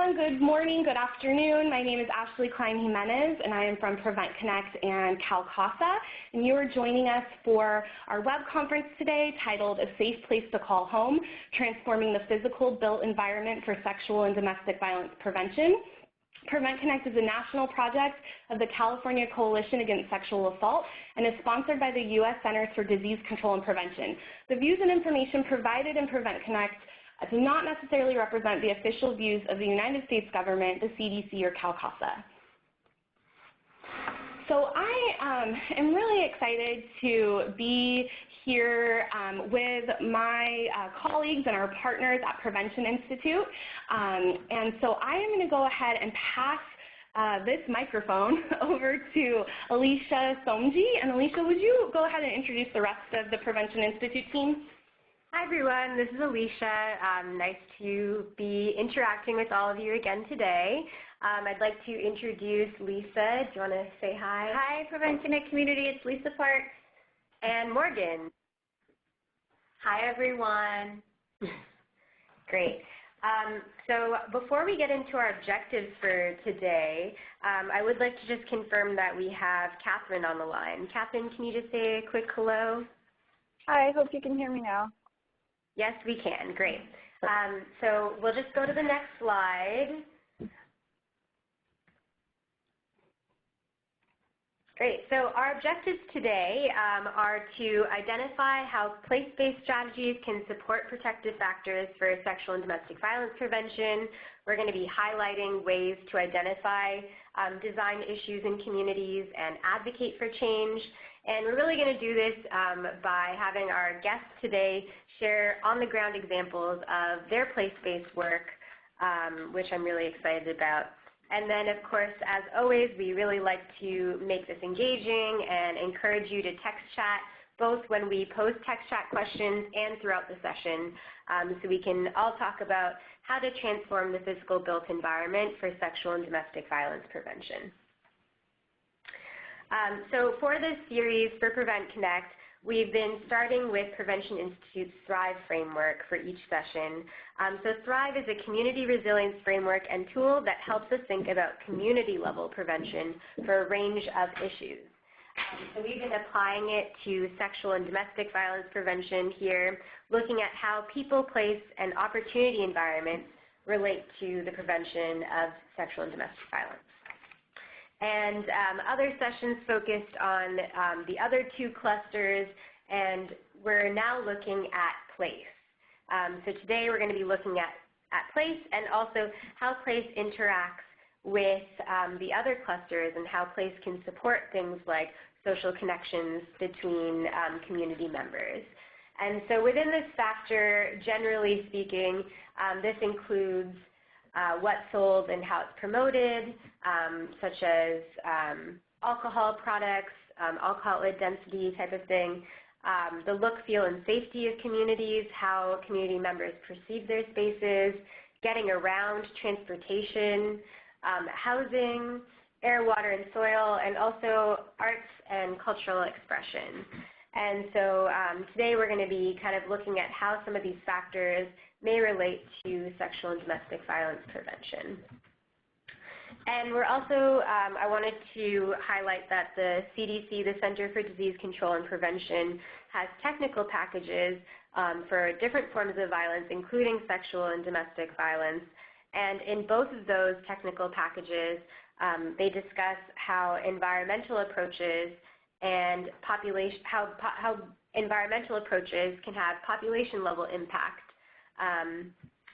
everyone. Good morning, good afternoon. My name is Ashley Klein-Jimenez, and I am from Prevent Connect and CalCASA. And you are joining us for our web conference today titled A Safe Place to Call Home, Transforming the Physical Built Environment for Sexual and Domestic Violence Prevention. Prevent Connect is a national project of the California Coalition Against Sexual Assault and is sponsored by the U.S. Centers for Disease Control and Prevention. The views and information provided in Prevent Connect do not necessarily represent the official views of the United States government, the CDC, or CalCASA. So I am really excited to be here with my colleagues and our partners at Prevention Institute. And so I am going to go ahead and pass this microphone over to Alicia Somji. And Alicia, would you go ahead and introduce the rest of the Prevention Institute team? Hi everyone, this is Alicia. Nice to be interacting with all of you again today. I'd like to introduce Lisa. Do you want to say hi? Hi, Prevent Connect community. It's Lisa Parks. And Morgan. Hi everyone. Great. So before we get into our objectives for today, I would like to just confirm that we have Catherine on the line. Catherine, can you just say a quick hello? Hi, I hope you can hear me now. Yes, we can. Great. So we'll just go to the next slide. Great. So our objectives today are to identify how place-based strategies can support protective factors for sexual and domestic violence prevention. We're going to be highlighting ways to identify design issues in communities and advocate for change. And we're really going to do this by having our guests today share on-the-ground examples of their place-based work, which I'm really excited about. And then, of course, as always, we really like to make this engaging and encourage you to text chat, both when we post text chat questions and throughout the session, so we can all talk about how to transform the physical built environment for sexual and domestic violence prevention. So for this series for Prevent Connect, we've been starting with Prevention Institute's Thrive framework for each session. So Thrive is a community resilience framework and tool that helps us think about community-level prevention for a range of issues. So we've been applying it to sexual and domestic violence prevention here, looking at how people, place, and opportunity environments relate to the prevention of sexual and domestic violence. And other sessions focused on the other two clusters, and we're now looking at place. So today we're going to be looking at place and also how place interacts with the other clusters and how place can support things like social connections between community members. And so within this factor, generally speaking, this includes what's sold and how it's promoted, such as alcohol products, alcohol outlet density type of thing, the look, feel, and safety of communities, how community members perceive their spaces, getting around, transportation, housing, air, water, and soil, and also arts and cultural expression. And so today we're going to be kind of looking at how some of these factors may relate to sexual and domestic violence prevention. And we're also, I wanted to highlight that the CDC, the Center for Disease Control and Prevention, has technical packages for different forms of violence, including sexual and domestic violence. And in both of those technical packages, they discuss how environmental approaches and how environmental approaches can have population-level impact.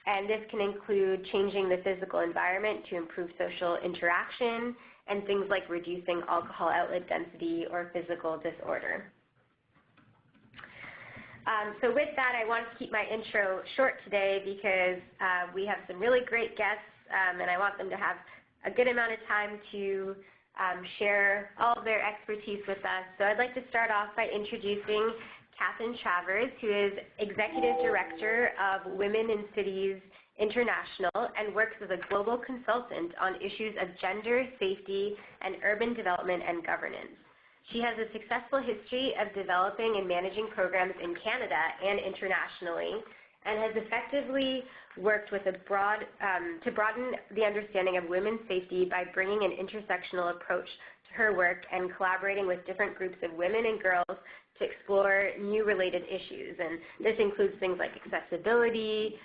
And this can include changing the physical environment to improve social interaction and things like reducing alcohol outlet density or physical disorder. So with that, I want to keep my intro short today because we have some really great guests, and I want them to have a good amount of time to share all of their expertise with us. So I'd like to start off by introducing Catherine Travers, who is Executive Director of Women in Cities International and works as a global consultant on issues of gender, safety, and urban development and governance. She has a successful history of developing and managing programs in Canada and internationally, and has effectively worked with to broaden the understanding of women's safety by bringing an intersectional approach to her work and collaborating with different groups of women and girls to explore new related issues. And this includes things like accessibility,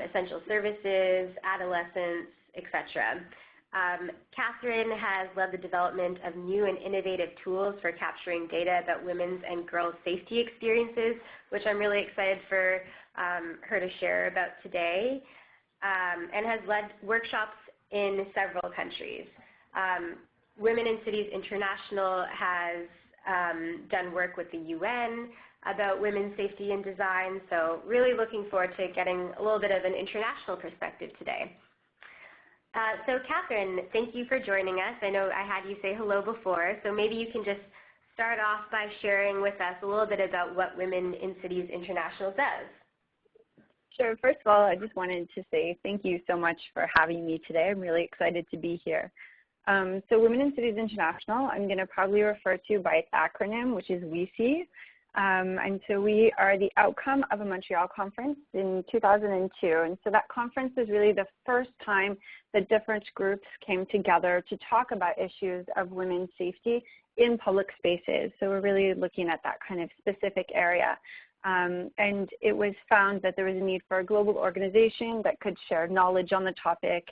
essential services, adolescence, etc. Catherine has led the development of new and innovative tools for capturing data about women's and girls' safety experiences, which I'm really excited for her to share about today, and has led workshops in several countries. Women in Cities International has done work with the UN about women's safety and design, so really looking forward to getting a little bit of an international perspective today. So Catherine, thank you for joining us. I know I had you say hello before, so maybe you can just start off by sharing with us a little bit about what Women in Cities International does. Sure. First of all, I just wanted to say thank you so much for having me today. I'm really excited to be here. So Women in Cities International, I'm going to probably refer to by its acronym, which is WICI. And so we are the outcome of a Montreal conference in 2002. And so that conference is really the first time that different groups came together to talk about issues of women's safety in public spaces. So we're really looking at that kind of specific area. And it was found that there was a need for a global organization that could share knowledge on the topic,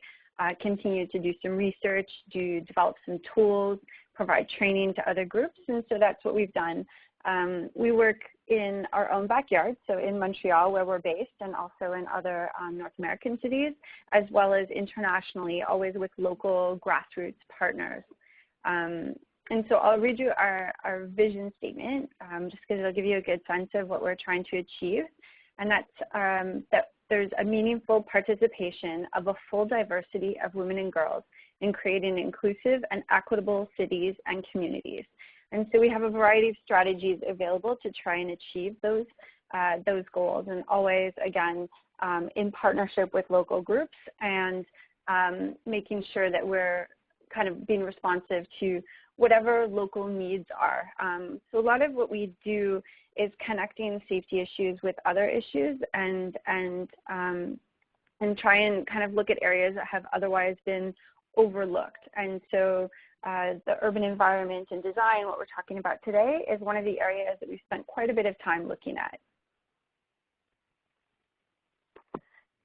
continue to do some research, develop some tools, provide training to other groups. And so that's what we've done. We work in our own backyard, so in Montreal where we're based, and also in other North American cities, as well as internationally, always with local grassroots partners. And so I'll read you our vision statement, just because it'll give you a good sense of what we're trying to achieve. And that's that there's a meaningful participation of a full diversity of women and girls in creating inclusive and equitable cities and communities. And so we have a variety of strategies available to try and achieve those goals, and always, again, in partnership with local groups, and making sure that we're kind of being responsive to whatever local needs are. So a lot of what we do is connecting safety issues with other issues, and try and kind of look at areas that have otherwise been overlooked. And so the urban environment and design, what we're talking about today, is one of the areas that we've spent quite a bit of time looking at.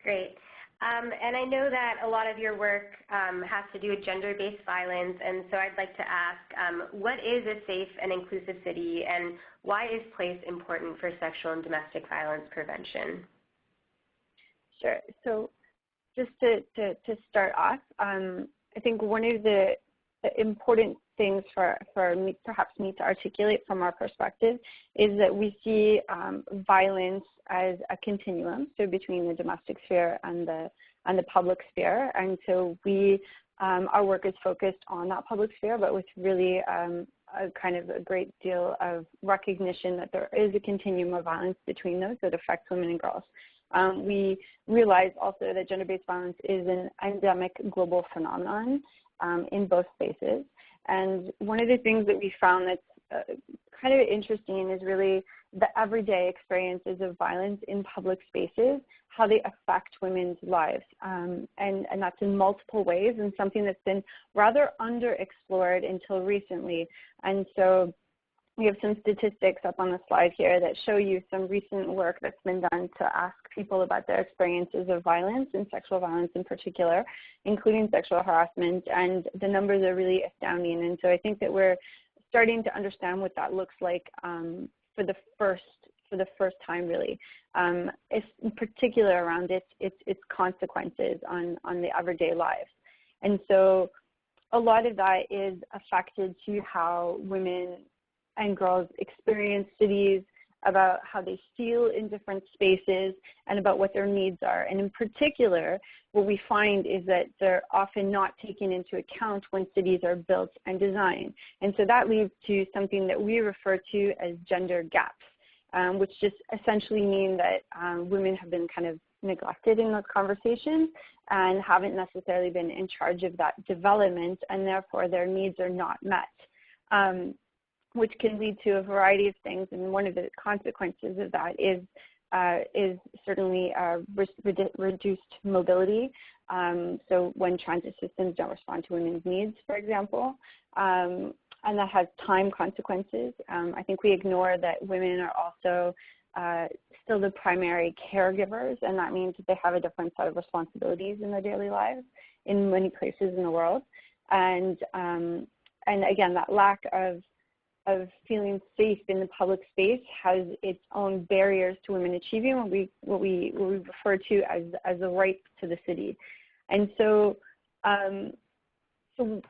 Great. And I know that a lot of your work has to do with gender-based violence, and so I'd like to ask, what is a safe and inclusive city, and why is place important for sexual and domestic violence prevention? Sure. So just to start off, I think one of the important things for me, perhaps me to articulate from our perspective, is that we see violence as a continuum, so between the domestic sphere and the public sphere. And so we, our work is focused on that public sphere, but with really a kind of a great deal of recognition that there is a continuum of violence between those that affects women and girls. We realize also that gender-based violence is an endemic global phenomenon in both spaces. And one of the things that we found that's kind of interesting is really the everyday experiences of violence in public spaces, how they affect women's lives. And that's in multiple ways, and something that's been rather underexplored until recently. And so we have some statistics up on the slide here that show you some recent work that's been done to ask people about their experiences of violence, and sexual violence in particular, including sexual harassment, and the numbers are really astounding. And so I think that we're starting to understand what that looks like for the first time, really, it's in particular around its consequences on the everyday lives. And so a lot of that is affected to how women and girls experience cities, about how they feel in different spaces, and about what their needs are. And in particular, what we find is that they're often not taken into account when cities are built and designed. And so that leads to something that we refer to as gender gaps, which just essentially mean that women have been kind of neglected in those conversations and haven't necessarily been in charge of that development, and therefore their needs are not met. Which can lead to a variety of things, and one of the consequences of that is is certainly reduced mobility. So when transit systems don't respond to women's needs, for example, and that has time consequences. I think we ignore that women are also still the primary caregivers, and that means that they have a different set of responsibilities in their daily lives in many places in the world. And again, that lack of feeling safe in the public space has its own barriers to women achieving what we refer to as the right to the city. And so, so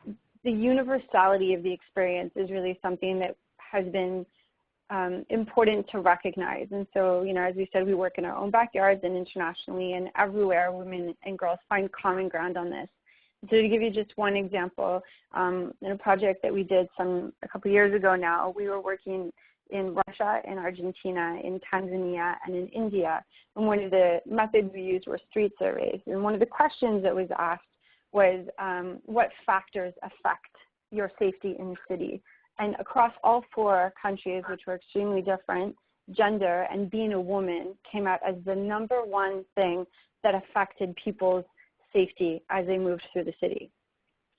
the universality of the experience is really something that has been important to recognize. And so, you know, as we said, we work in our own backyards and internationally, and everywhere women and girls find common ground on this. So to give you just one example, in a project that we did a couple years ago now, we were working in Russia, in Argentina, in Tanzania, and in India. And one of the methods we used were street surveys. And one of the questions that was asked was, what factors affect your safety in the city? And across all 4 countries, which were extremely different, gender and being a woman came out as the #1 thing that affected people's safety as they moved through the city.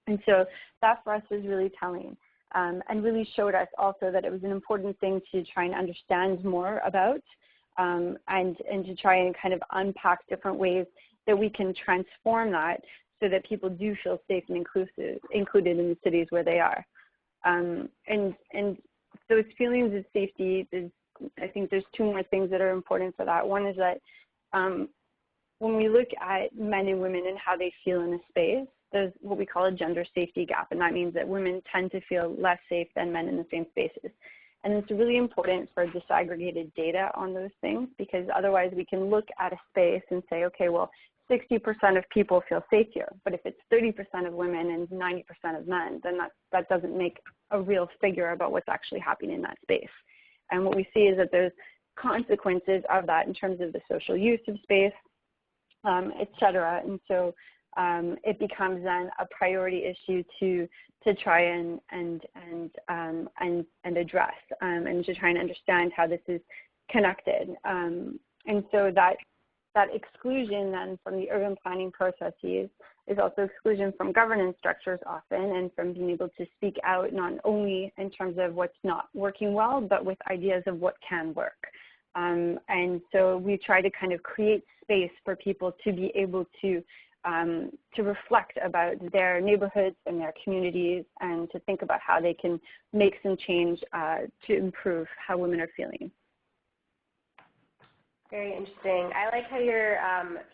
And so that for us is really telling, and really showed us also that it was an important thing to try and understand more about, and to try and kind of unpack different ways that we can transform that so that people do feel safe and included in the cities where they are. And those feelings of safety, I think there's 2 more things that are important for that. One is that when we look at men and women and how they feel in a space, there's what we call a gender safety gap, and that means that women tend to feel less safe than men in the same spaces. And it's really important for disaggregated data on those things, because otherwise we can look at a space and say, okay, well, 60% of people feel safe here, but if it's 30% of women and 90% of men, then that doesn't make a real figure about what's actually happening in that space. And what we see is that there's consequences of that in terms of the social use of space, et cetera. And so it becomes then a priority issue to try and address, and to try and understand how this is connected. And so that exclusion then from the urban planning processes is also exclusion from governance structures often, and from being able to speak out not only in terms of what's not working well, but with ideas of what can work. And so we try to kind of create space for people to be able to reflect about their neighborhoods and their communities, and to think about how they can make some change to improve how women are feeling. Very interesting. I like how you're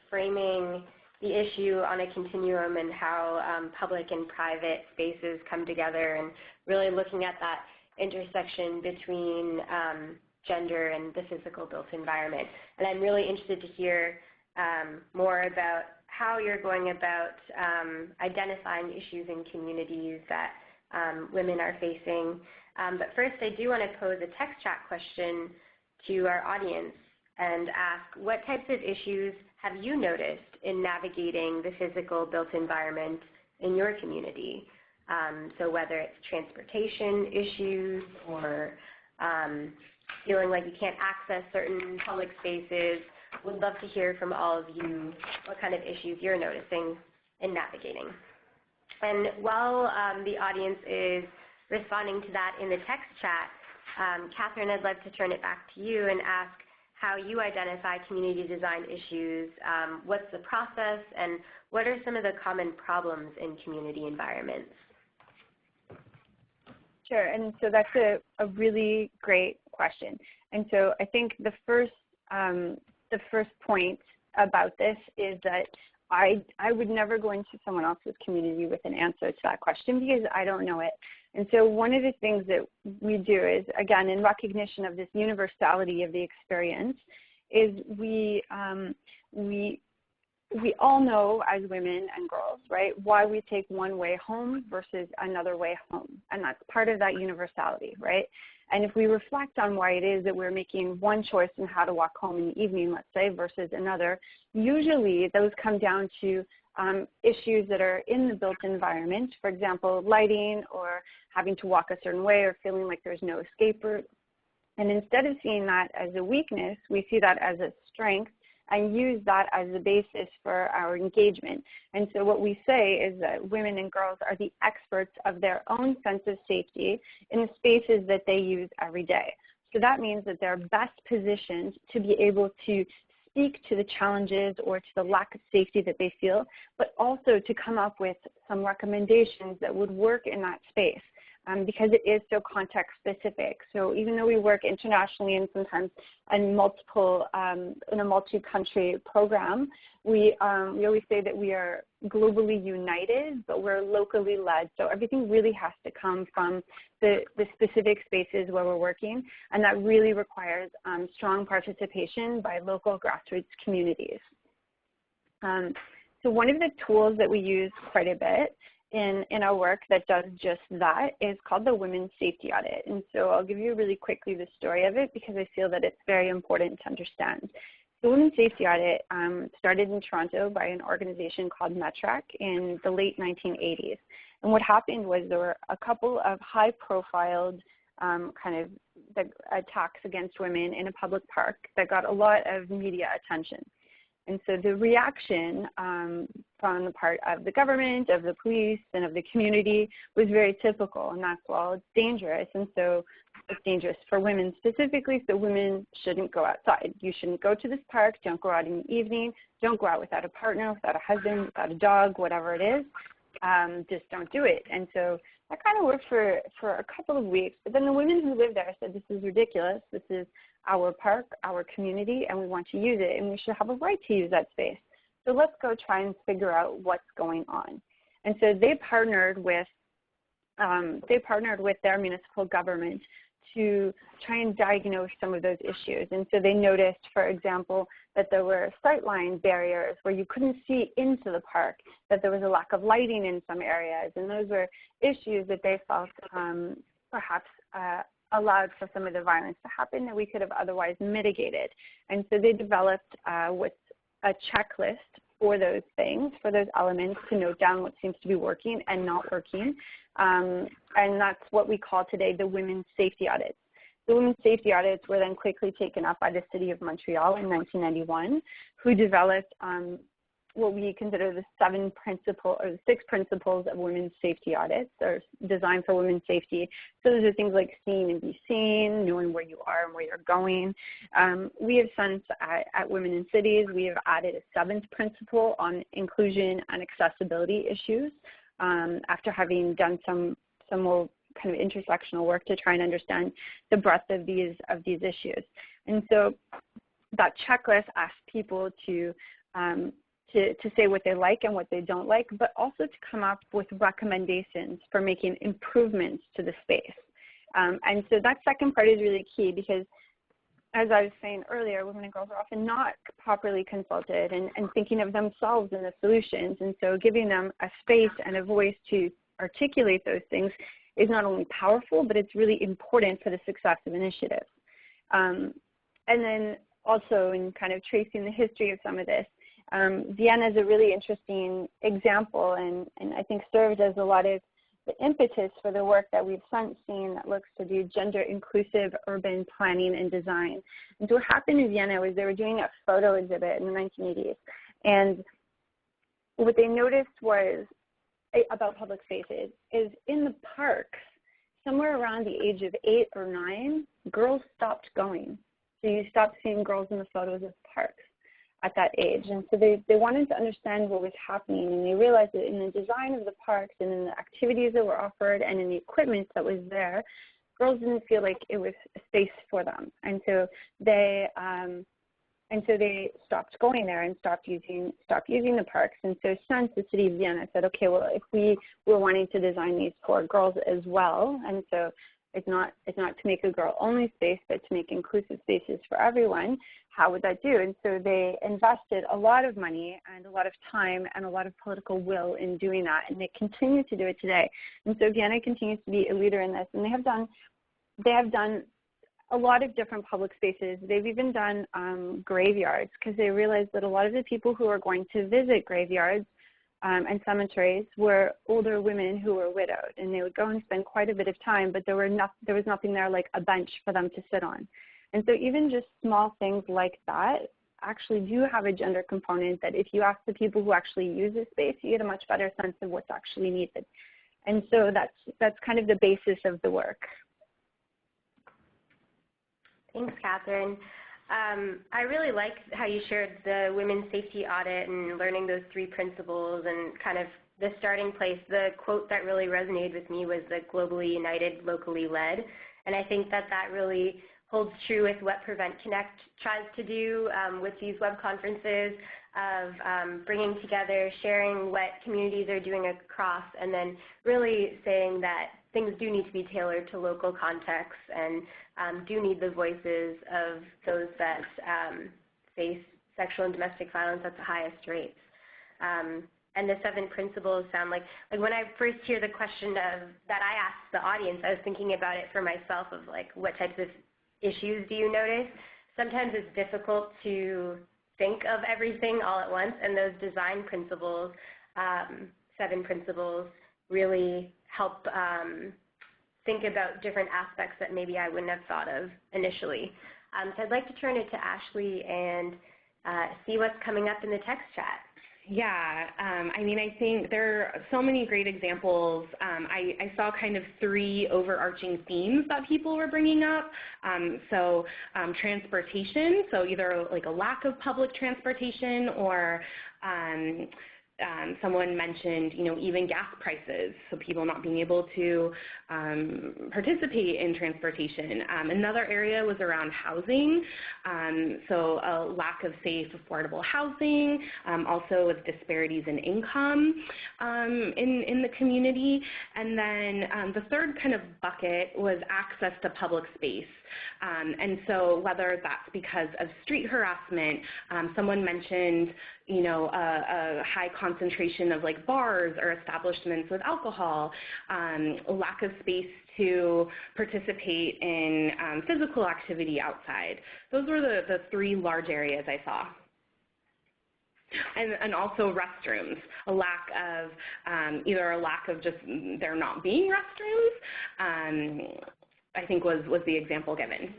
framing the issue on a continuum, and how public and private spaces come together, and really looking at that intersection between gender and the physical built environment. And I'm really interested to hear more about how you're going about identifying issues in communities that women are facing. But first, I do want to pose a text chat question to our audience and ask, what types of issues have you noticed in navigating the physical built environment in your community? So whether it's transportation issues, or feeling like you can't access certain public spaces, would love to hear from all of you what kind of issues you're noticing in navigating. And while the audience is responding to that in the text chat, Catherine, I'd love to turn it back to you and ask how you identify community design issues. What's the process, and what are some of the common problems in community environments? Sure, and so that's a really great question. And so I think the first point about this is that I would never go into someone else's community with an answer to that question, because I don't know it. And so one of the things that we do is, again, in recognition of this universality of the experience, is we all know as women and girls, right, why we take one way home versus another way home. And that's part of that universality, right? And if we reflect on why it is that we're making one choice in how to walk home in the evening, let's say, versus another, usually those come down to issues that are in the built environment, for example, lighting, or having to walk a certain way, or feeling like there's no escape route. And instead of seeing that as a weakness, we see that as a strength and use that as the basis for our engagement. And so what we say is that women and girls are the experts of their own sense of safety in the spaces that they use every day. So that means that they're best positioned to be able to speak to the challenges or to the lack of safety that they feel, but also to come up with some recommendations that would work in that space. Because it is so context specific. So even though we work internationally and sometimes in multiple, in a multi-country program, we always say that we are globally united, but we're locally led. So everything really has to come from the specific spaces where we're working, and that really requires strong participation by local grassroots communities. So one of the tools that we use quite a bit in our work that does just that is called the Women's Safety Audit. And so I'll give you really quickly the story of it because I feel that it's very important to understand. The Women's Safety Audit started in Toronto by an organization called METRAC in the late 1980s. And what happened was there were a couple of high-profiled attacks against women in a public park that got a lot of media attention. And so the reaction from the part of the government, of the police, and of the community was very typical, and that's, well, it's dangerous, and so it's dangerous for women specifically, so women shouldn't go outside. You shouldn't go to this park, don't go out in the evening, don't go out without a partner, without a husband, without a dog, whatever it is, just don't do it. And so that kind of worked for a couple of weeks, but then the women who lived there said, this is ridiculous, this is our park, our community, and we want to use it, and we should have a right to use that space. So let's go try and figure out what's going on. And so they partnered with their municipal government to try and diagnose some of those issues. And so they noticed, for example, that there were sightline barriers where you couldn't see into the park, that there was a lack of lighting in some areas, and those were issues that they felt perhaps allowed for some of the violence to happen that we could have otherwise mitigated. And so they developed what's a checklist for those things, for those elements, to note down what seems to be working and not working. And that's what we call today the Women's Safety Audits. The Women's Safety Audits were then quickly taken up by the City of Montreal in 1991, who developed what we consider the 6 principles of women's safety audits, or designed for women's safety. So those are things like seeing and be seen, knowing where you are and where you're going. We have since, at Women in Cities, we have added a 7th principle on inclusion and accessibility issues after having done some more kind of intersectional work to try and understand the breadth of these issues. And so that checklist asks people to say what they like and what they don't like, but also to come up with recommendations for making improvements to the space. And so that second part is really key because, as I was saying earlier, women and girls are often not properly consulted and thinking of themselves and the solutions. And so giving them a space and a voice to articulate those things is not only powerful, but it's really important for the success of initiatives. And then also, in kind of tracing the history of some of this, Vienna is a really interesting example and I think served as a lot of the impetus for the work that we've since seen that looks to do gender-inclusive urban planning and design. And so what happened in Vienna was they were doing a photo exhibit in the 1980s. And what they noticed was about public spaces is in the parks, somewhere around the age of 8 or 9, girls stopped going. So you stopped seeing girls in the photos of parks at that age. And so they wanted to understand what was happening, and they realized that in the design of the parks and in the activities that were offered and in the equipment that was there, girls didn't feel like it was a space for them. And so they stopped going there and stopped using the parks. And so since the city of Vienna said, okay, well, if we were wanting to design these for girls as well, and so it's not to make a girl-only space, but to make inclusive spaces for everyone, how would that do? And so they invested a lot of money and a lot of time and a lot of political will in doing that, and they continue to do it today. And so Vienna continues to be a leader in this, and they have done a lot of different public spaces. They've even done graveyards, because they realized that a lot of the people who are going to visit graveyards and cemeteries were older women who were widowed, and they would go and spend quite a bit of time, but there was nothing there like a bench for them to sit on. And so even just small things like that actually do have a gender component, that if you ask the people who actually use this space, you get a much better sense of what's actually needed. And so that's kind of the basis of the work. Thanks, Catherine. I really like how you shared the women's safety audit and learning those 3 principles and kind of the starting place. The quote that really resonated with me was the globally united, locally led. And I think that really holds true with what Prevent Connect tries to do with these web conferences of bringing together, sharing what communities are doing across, and then really saying that things do need to be tailored to local contexts and do need the voices of those that face sexual and domestic violence at the highest rates. And the 7 principles sound like when I first hear the question that I asked the audience, I was thinking about it for myself of like, what types of issues do you notice? Sometimes it's difficult to think of everything all at once, and those design principles, 7 principles, really help think about different aspects that maybe I wouldn't have thought of initially. So I'd like to turn it to Ashley and see what's coming up in the text chat. Yeah, I mean, I think there are so many great examples. I saw kind of 3 overarching themes that people were bringing up. Transportation, so either like a lack of public transportation, or someone mentioned, even gas prices, so people not being able to participate in transportation. Another area was around housing, so a lack of safe, affordable housing, also with disparities in income in the community. And then the third kind of bucket was access to public space. And so whether that's because of street harassment, someone mentioned, a high concentration of like bars or establishments with alcohol, lack of space to participate in physical activity outside. Those were the 3 large areas I saw. And also restrooms, a lack of, either a lack of just there not being restrooms, I think was the example given.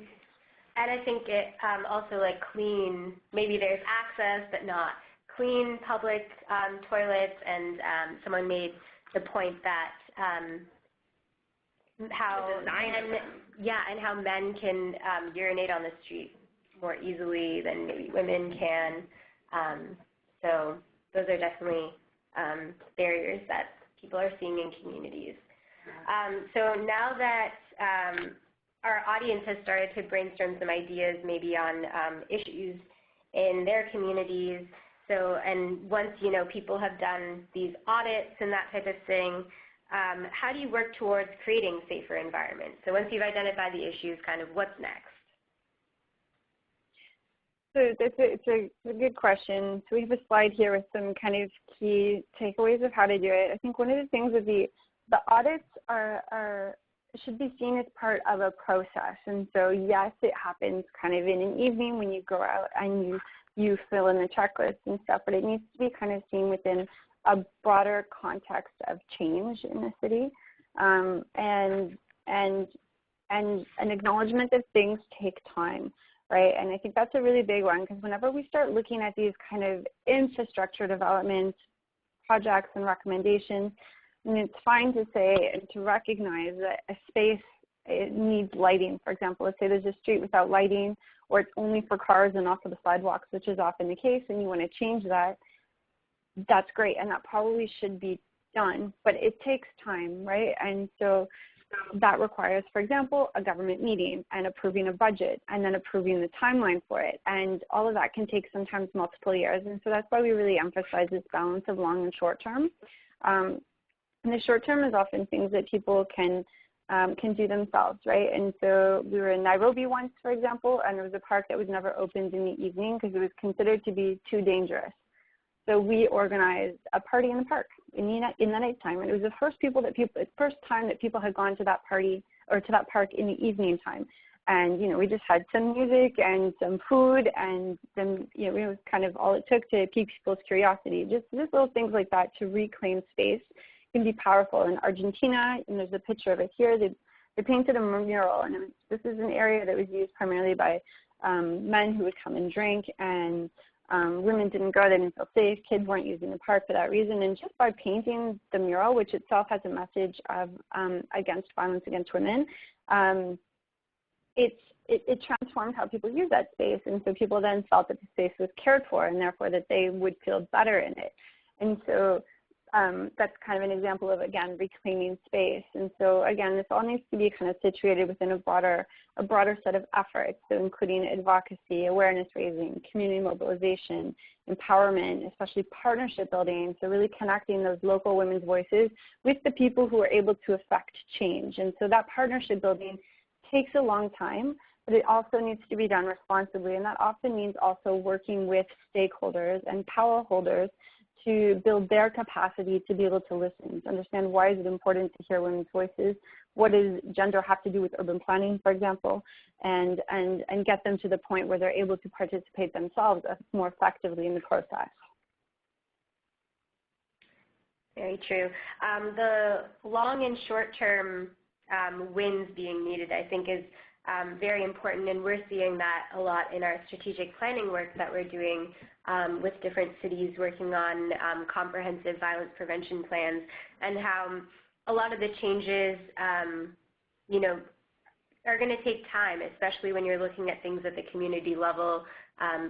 And I think it also like clean, maybe there's access but not clean public toilets, and someone made the point that how men can urinate on the street more easily than maybe women can. So those are definitely barriers that people are seeing in communities. So now that our audience has started to brainstorm some ideas maybe on issues in their communities, and once people have done these audits and that type of thing, how do you work towards creating safer environments? So once you've identified the issues, kind of what's next? So it's a good question. So we have a slide here with some kind of key takeaways of how to do it. I think one of the things would be the audits should be seen as part of a process. And so yes, it happens kind of in an evening when you go out and you fill in the checklist and stuff, but it needs to be kind of seen within a broader context of change in the city, and an acknowledgement that things take time, right? And I think that's a really big one, because whenever we start looking at these kind of infrastructure development projects and recommendations, and it's fine to say and to recognize that a space, it needs lighting. For example, let's say there's a street without lighting, or it's only for cars and not for the sidewalks, which is often the case, and you want to change that. That's great, and that probably should be done, but it takes time, right? And so that requires, for example, a government meeting and approving a budget and then approving the timeline for it. And all of that can take sometimes multiple years. And so that's why we really emphasize this balance of long and short term. And the short term is often things that people can do themselves, right? And so we were in Nairobi once, for example, and there was a park that was never opened in the evening because it was considered to be too dangerous. So we organized a party in the park in the nighttime, and it was the first time that people had gone to that party or to that park in the evening time. And, we just had some music and some food, and then, it was kind of all it took to pique people's curiosity. Just little things like that to reclaim space can be powerful. In Argentina, and there's a picture of it here, they painted a mural, and this is an area that was used primarily by men who would come and drink, and women didn't go, they didn't feel safe, kids weren't using the park for that reason. And just by painting the mural, which itself has a message of against violence against women, it transformed how people use that space. And so people then felt that the space was cared for, and therefore that they would feel better in it. And so that's kind of an example of, again, reclaiming space. And so, again, this all needs to be kind of situated within a broader set of efforts, so including advocacy, awareness raising, community mobilization, empowerment, especially partnership building, so really connecting those local women's voices with the people who are able to affect change. And so that partnership building takes a long time, but it also needs to be done responsibly, and that often means also working with stakeholders and power holders to build their capacity to be able to listen, to understand why is it important to hear women's voices, what does gender have to do with urban planning, for example, and get them to the point where they're able to participate themselves more effectively in the process. Very true. The long and short-term wins being needed, I think, is very important, and we're seeing that a lot in our strategic planning work that we're doing with different cities working on comprehensive violence prevention plans, and how a lot of the changes, are going to take time, especially when you're looking at things at the community level.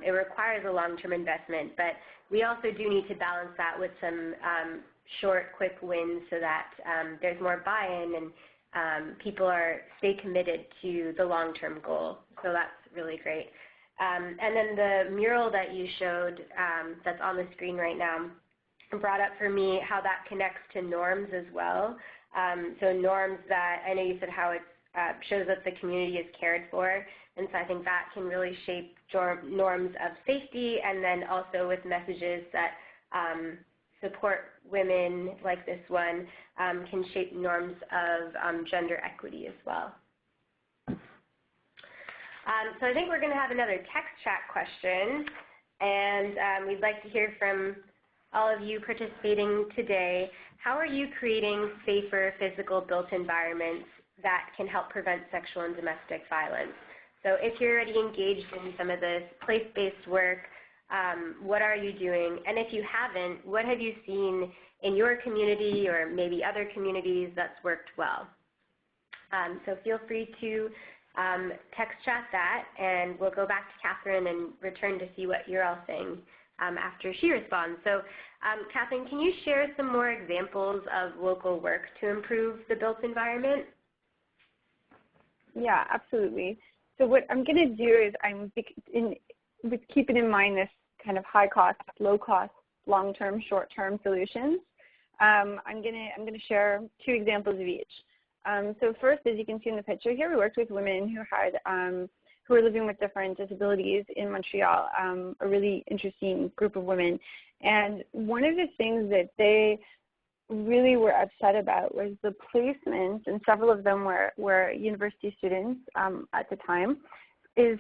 It requires a long-term investment, but we also do need to balance that with some short, quick wins so that there's more buy-in and people stay committed to the long-term goal. So that's really great. And then the mural that you showed that's on the screen right now brought up for me how that connects to norms as well. So norms that, I know you said how it shows that the community is cared for, and so I think that can really shape norms of safety, and then also with messages that support women like this one can shape norms of gender equity as well. So I think we're going to have another text chat question, and we'd like to hear from all of you participating today. How are you creating safer physical built environments that can help prevent sexual and domestic violence? So if you're already engaged in some of this place-based work, what are you doing? And if you haven't, what have you seen in your community or maybe other communities that's worked well? So feel free to text chat that, and we'll go back to Catherine and return to see what you're all saying after she responds. So Catherine, can you share some more examples of local work to improve the built environment? Yeah, absolutely. So what I'm going to do is with keeping in mind this kind of high cost, low cost, long-term, short-term solutions, I'm going to share two examples of each. So first, as you can see in the picture here, we worked with women who were living with different disabilities in Montreal, a really interesting group of women. And one of the things that they really were upset about was the placement, and several of them were university students at the time, was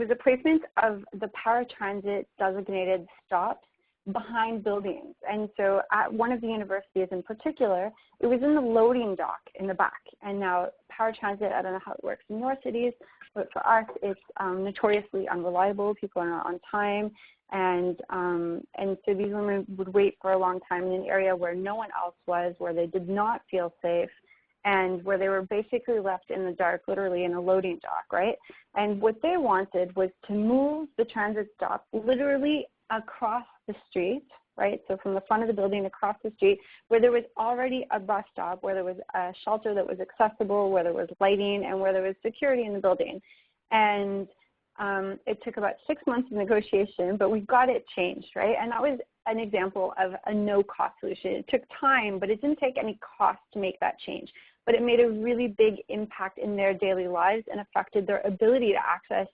the placement of the paratransit designated stops behind buildings. And so at one of the universities in particular, it was in the loading dock in the back. And now paratransit, I don't know how it works in your cities, but for us, it's notoriously unreliable. People are not on time. And so these women would wait for a long time in an area where no one else was, where they did not feel safe, and where they were basically left in the dark, literally in a loading dock, right? And what they wanted was to move the transit stop literally across the street, right? So from the front of the building across the street, where there was already a bus stop, where there was a shelter that was accessible, where there was lighting, and where there was security in the building. And it took about 6 months of negotiation, but we got it changed, right? And that was an example of a no-cost solution. It took time, but it didn't take any cost to make that change. But it made a really big impact in their daily lives and affected their ability to access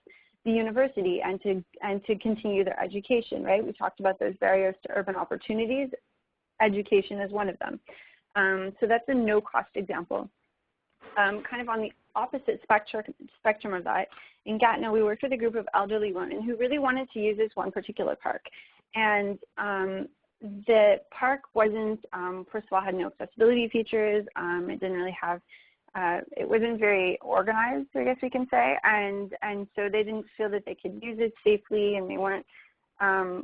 the university and to continue their education, right? We talked about those barriers to urban opportunities. Education is one of them. So that's a no-cost example. Kind of on the opposite spectrum of that, in Gatineau, we worked with a group of elderly women who really wanted to use this one particular park. And the park wasn't, first of all, had no accessibility features. It didn't really have, it wasn't very organized, I guess we can say. And so they didn't feel that they could use it safely, and they weren't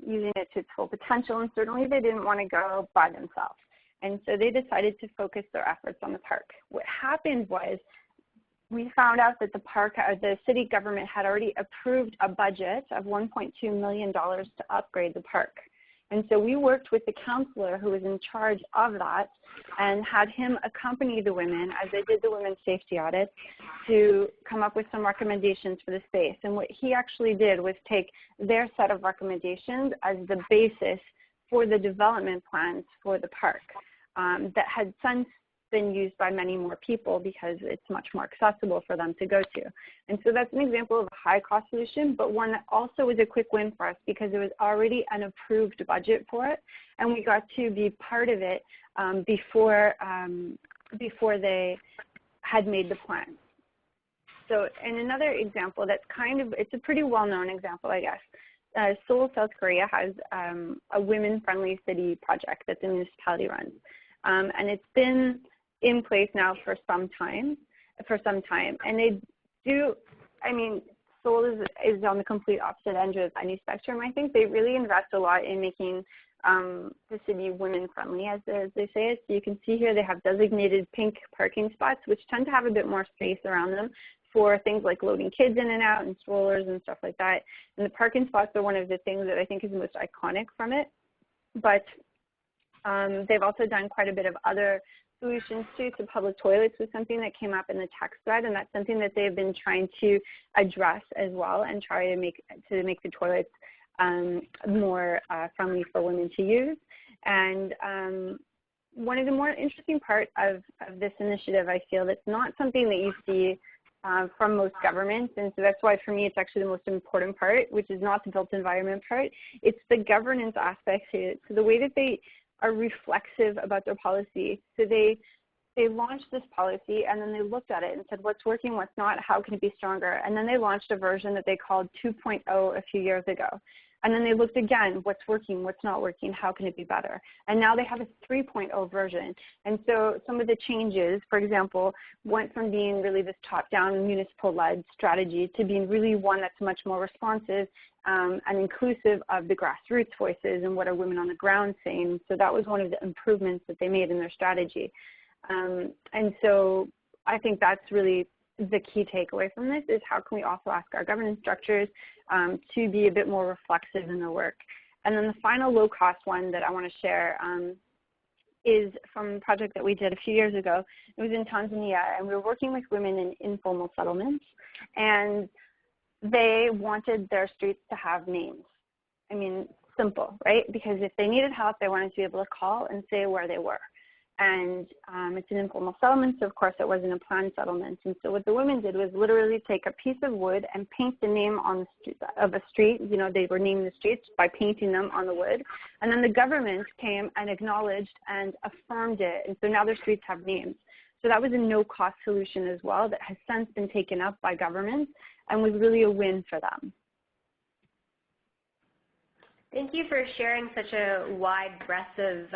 using it to its full potential. And certainly they didn't want to go by themselves. And so they decided to focus their efforts on the park. What happened was we found out that the city government had already approved a budget of $1.2 million to upgrade the park. And so we worked with the counselor who was in charge of that and had him accompany the women as they did the women's safety audit to come up with some recommendations for the space. And what he actually did was take their set of recommendations as the basis for the development plans for the park that had since been used by many more people because it's much more accessible for them to go to. And so that's an example of a high-cost solution, but one that also was a quick win for us because it was already an approved budget for it, and we got to be part of it before they had made the plan. So, and another example that's it's a pretty well-known example, I guess. Seoul, South Korea has a women-friendly city project that the municipality runs. And it's been in place now for some time. And they do, I mean, Seoul is on the complete opposite end of any spectrum. I think they really invest a lot in making the city women-friendly, as they say it. So you can see here they have designated pink parking spots, which tend to have a bit more space around them for things like loading kids in and out and strollers and stuff like that. And the parking spots are one of the things that I think is most iconic from it. But they've also done quite a bit of other solutions too. So public toilets was something that came up in the text thread, and that's something that they've been trying to address as well and try to make the toilets more friendly for women to use. And one of the more interesting parts of this initiative, I feel, that's not something that you see from most governments, and so that's why for me it's actually the most important part, which is not the built environment part. It's the governance aspect to it. So the way that they are reflexive about their policy. So they launched this policy, and then they looked at it and said, what's working, what's not, how can it be stronger? And then they launched a version that they called 2.0 a few years ago. And then they looked again, what's working, what's not working, how can it be better? And now they have a 3.0 version. And so some of the changes, for example, went from being really this top-down municipal-led strategy to being really one that's much more responsive and inclusive of the grassroots voices and what are women on the ground saying. So that was one of the improvements that they made in their strategy. And so I think that's really the key takeaway from this is how can we also ask our governance structures to be a bit more reflexive in their work. And then the final low-cost one that I want to share is from a project that we did a few years ago. It was in Tanzania, and we were working with women in informal settlements, and they wanted their streets to have names. I mean, simple, right? Because if they needed help, they wanted to be able to call and say where they were. And it's an informal settlement, so of course it wasn't a planned settlement. And so what the women did was literally take a piece of wood and paint the name on the street, of a street. You know, they were naming the streets by painting them on the wood. And then the government came and acknowledged and affirmed it. And so now their streets have names. So that was a no-cost solution as well that has since been taken up by governments and was really a win for them. Thank you for sharing such a wide breadth of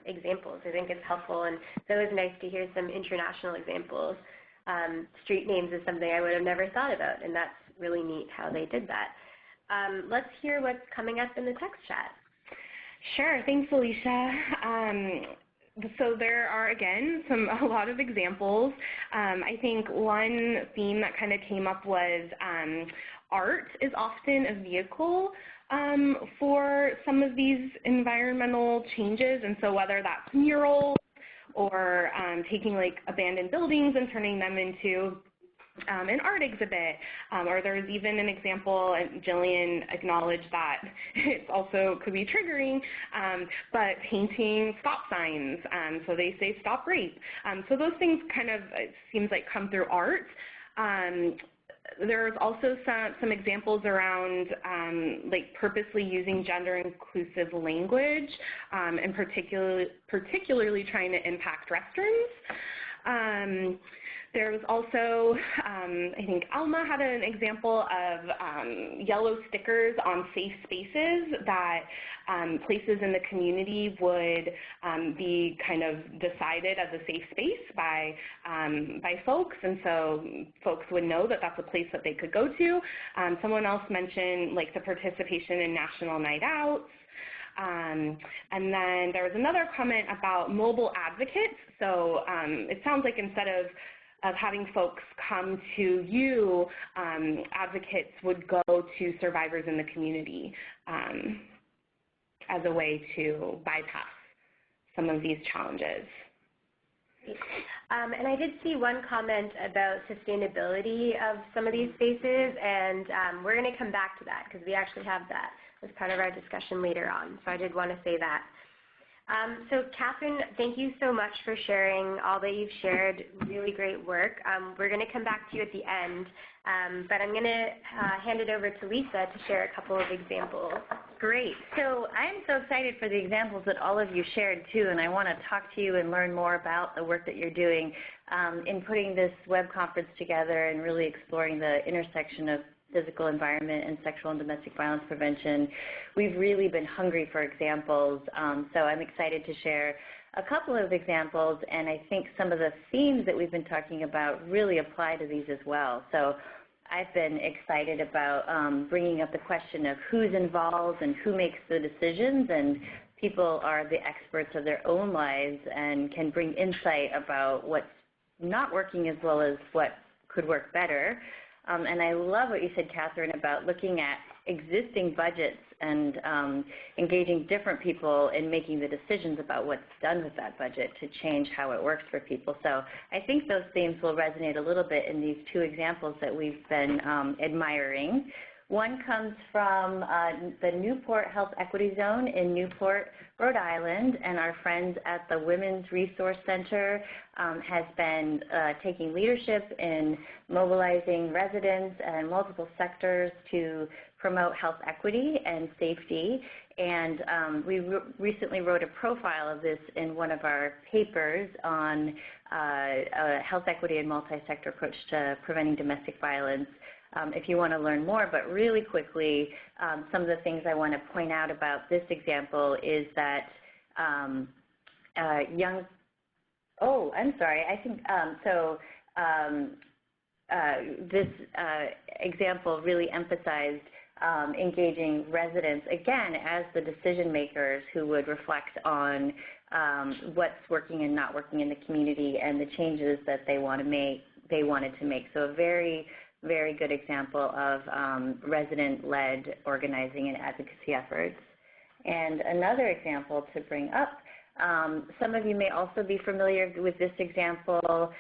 examples. I think it's helpful, and it's always nice to hear some international examples. Street names is something I would have never thought about, and that's really neat how they did that. Let's hear what's coming up in the text chat. Sure, thanks, Alicia. So there are, again, a lot of examples. I think one theme that kind of came up was art is often a vehicle for some of these environmental changes, and so whether that's murals or taking like abandoned buildings and turning them into an art exhibit, or there's even an example, and Jillian acknowledged that it also could be triggering, but painting stop signs, so they say stop rape. So those things kind of, it seems like, come through art. There's also some examples around like purposely using gender-inclusive language, and particularly trying to impact restrooms. There was also, I think Alma had an example of yellow stickers on safe spaces that places in the community would be kind of decided as a safe space by folks, and so folks would know that that's a place that they could go to. Someone else mentioned like the participation in national night outs. And then there was another comment about mobile advocates. So it sounds like instead of having folks come to you, advocates would go to survivors in the community as a way to bypass some of these challenges. And I did see one comment about sustainability of some of these spaces, and we're going to come back to that because we actually have that as part of our discussion later on. So I did want to say that. So Catherine, thank you so much for sharing all that you've shared. Really great work. We're going to come back to you at the end, but I'm going to hand it over to Lisa to share a couple of examples. Great. So I'm so excited for the examples that all of you shared too, and I want to talk to you and learn more about the work that you're doing in putting this web conference together and really exploring the intersection of physical environment and sexual and domestic violence prevention. We've really been hungry for examples, so I'm excited to share a couple of examples, and I think some of the themes that we've been talking about really apply to these as well. So I've been excited about bringing up the question of who's involved and who makes the decisions, and people are the experts of their own lives and can bring insight about what's not working as well as what could work better. And I love what you said, Catherine, about looking at existing budgets and engaging different people in making the decisions about what's done with that budget to change how it works for people. So I think those themes will resonate a little bit in these two examples that we've been admiring. One comes from the Newport Health Equity Zone in Newport, Rhode Island, and our friends at the Women's Resource Center has been taking leadership in mobilizing residents and multiple sectors to promote health equity and safety. And we recently wrote a profile of this in one of our papers on a health equity and multi-sector approach to preventing domestic violence. If you want to learn more, but really quickly, some of the things I want to point out about this example is that this example really emphasized engaging residents, again, as the decision makers who would reflect on what's working and not working in the community and the changes that they wanted to make. So a very good example of resident-led organizing and advocacy efforts. And another example to bring up, some of you may also be familiar with this example.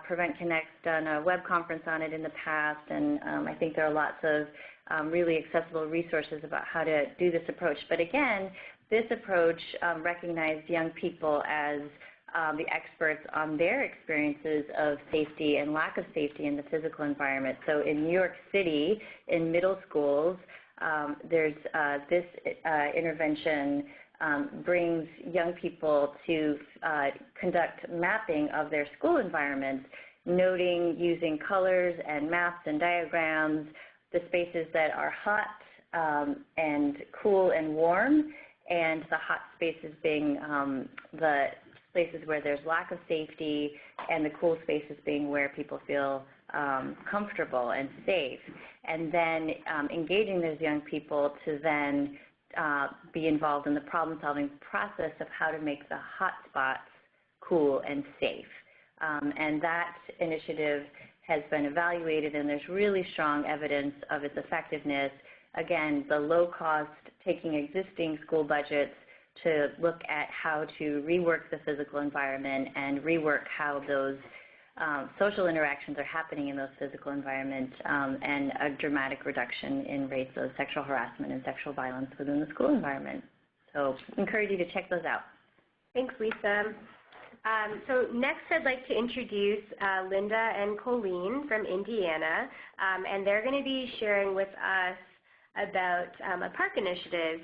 Prevent Connect's done a web conference on it in the past, and I think there are lots of really accessible resources about how to do this approach. But again, this approach recognized young people as the experts on their experiences of safety and lack of safety in the physical environment. So in New York City, in middle schools, there's this intervention brings young people to conduct mapping of their school environments, noting using colors and maps and diagrams the spaces that are hot and cool and warm, and the hot spaces being the places where there's lack of safety, and the cool spaces being where people feel comfortable and safe. And then engaging those young people to then be involved in the problem-solving process of how to make the hot spots cool and safe. And that initiative has been evaluated, and there's really strong evidence of its effectiveness. Again, the low cost, taking existing school budgets to look at how to rework the physical environment and rework how those social interactions are happening in those physical environments, and a dramatic reduction in rates of sexual harassment and sexual violence within the school environment. So I encourage you to check those out. Thanks, Lisa. So next I'd like to introduce Linda and Colleen from Indiana, and they're going to be sharing with us about a park initiative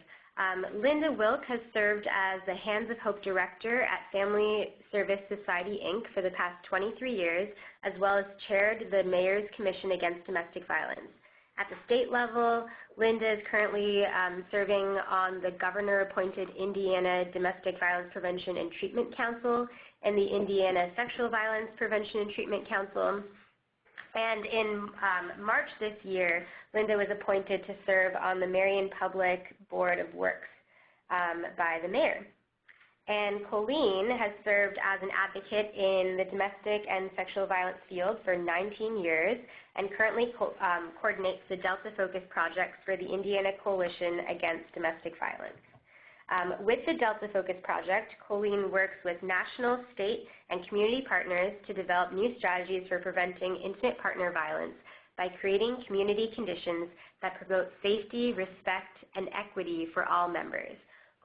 Linda Wilk has served as the Hands of Hope Director at Family Service Society, Inc. for the past 23 years, as well as chaired the Mayor's Commission Against Domestic Violence. At the state level, Linda is currently serving on the governor-appointed Indiana Domestic Violence Prevention and Treatment Council and the Indiana Sexual Violence Prevention and Treatment Council. And in March this year, Linda was appointed to serve on the Marion Public Board of Works by the mayor. And Colleen has served as an advocate in the domestic and sexual violence field for 19 years and currently coordinates the Delta Focus projects for the Indiana Coalition Against Domestic Violence. With the Delta Focus project, Colleen works with national, state, and community partners to develop new strategies for preventing intimate partner violence by creating community conditions that promote safety, respect, and equity for all members.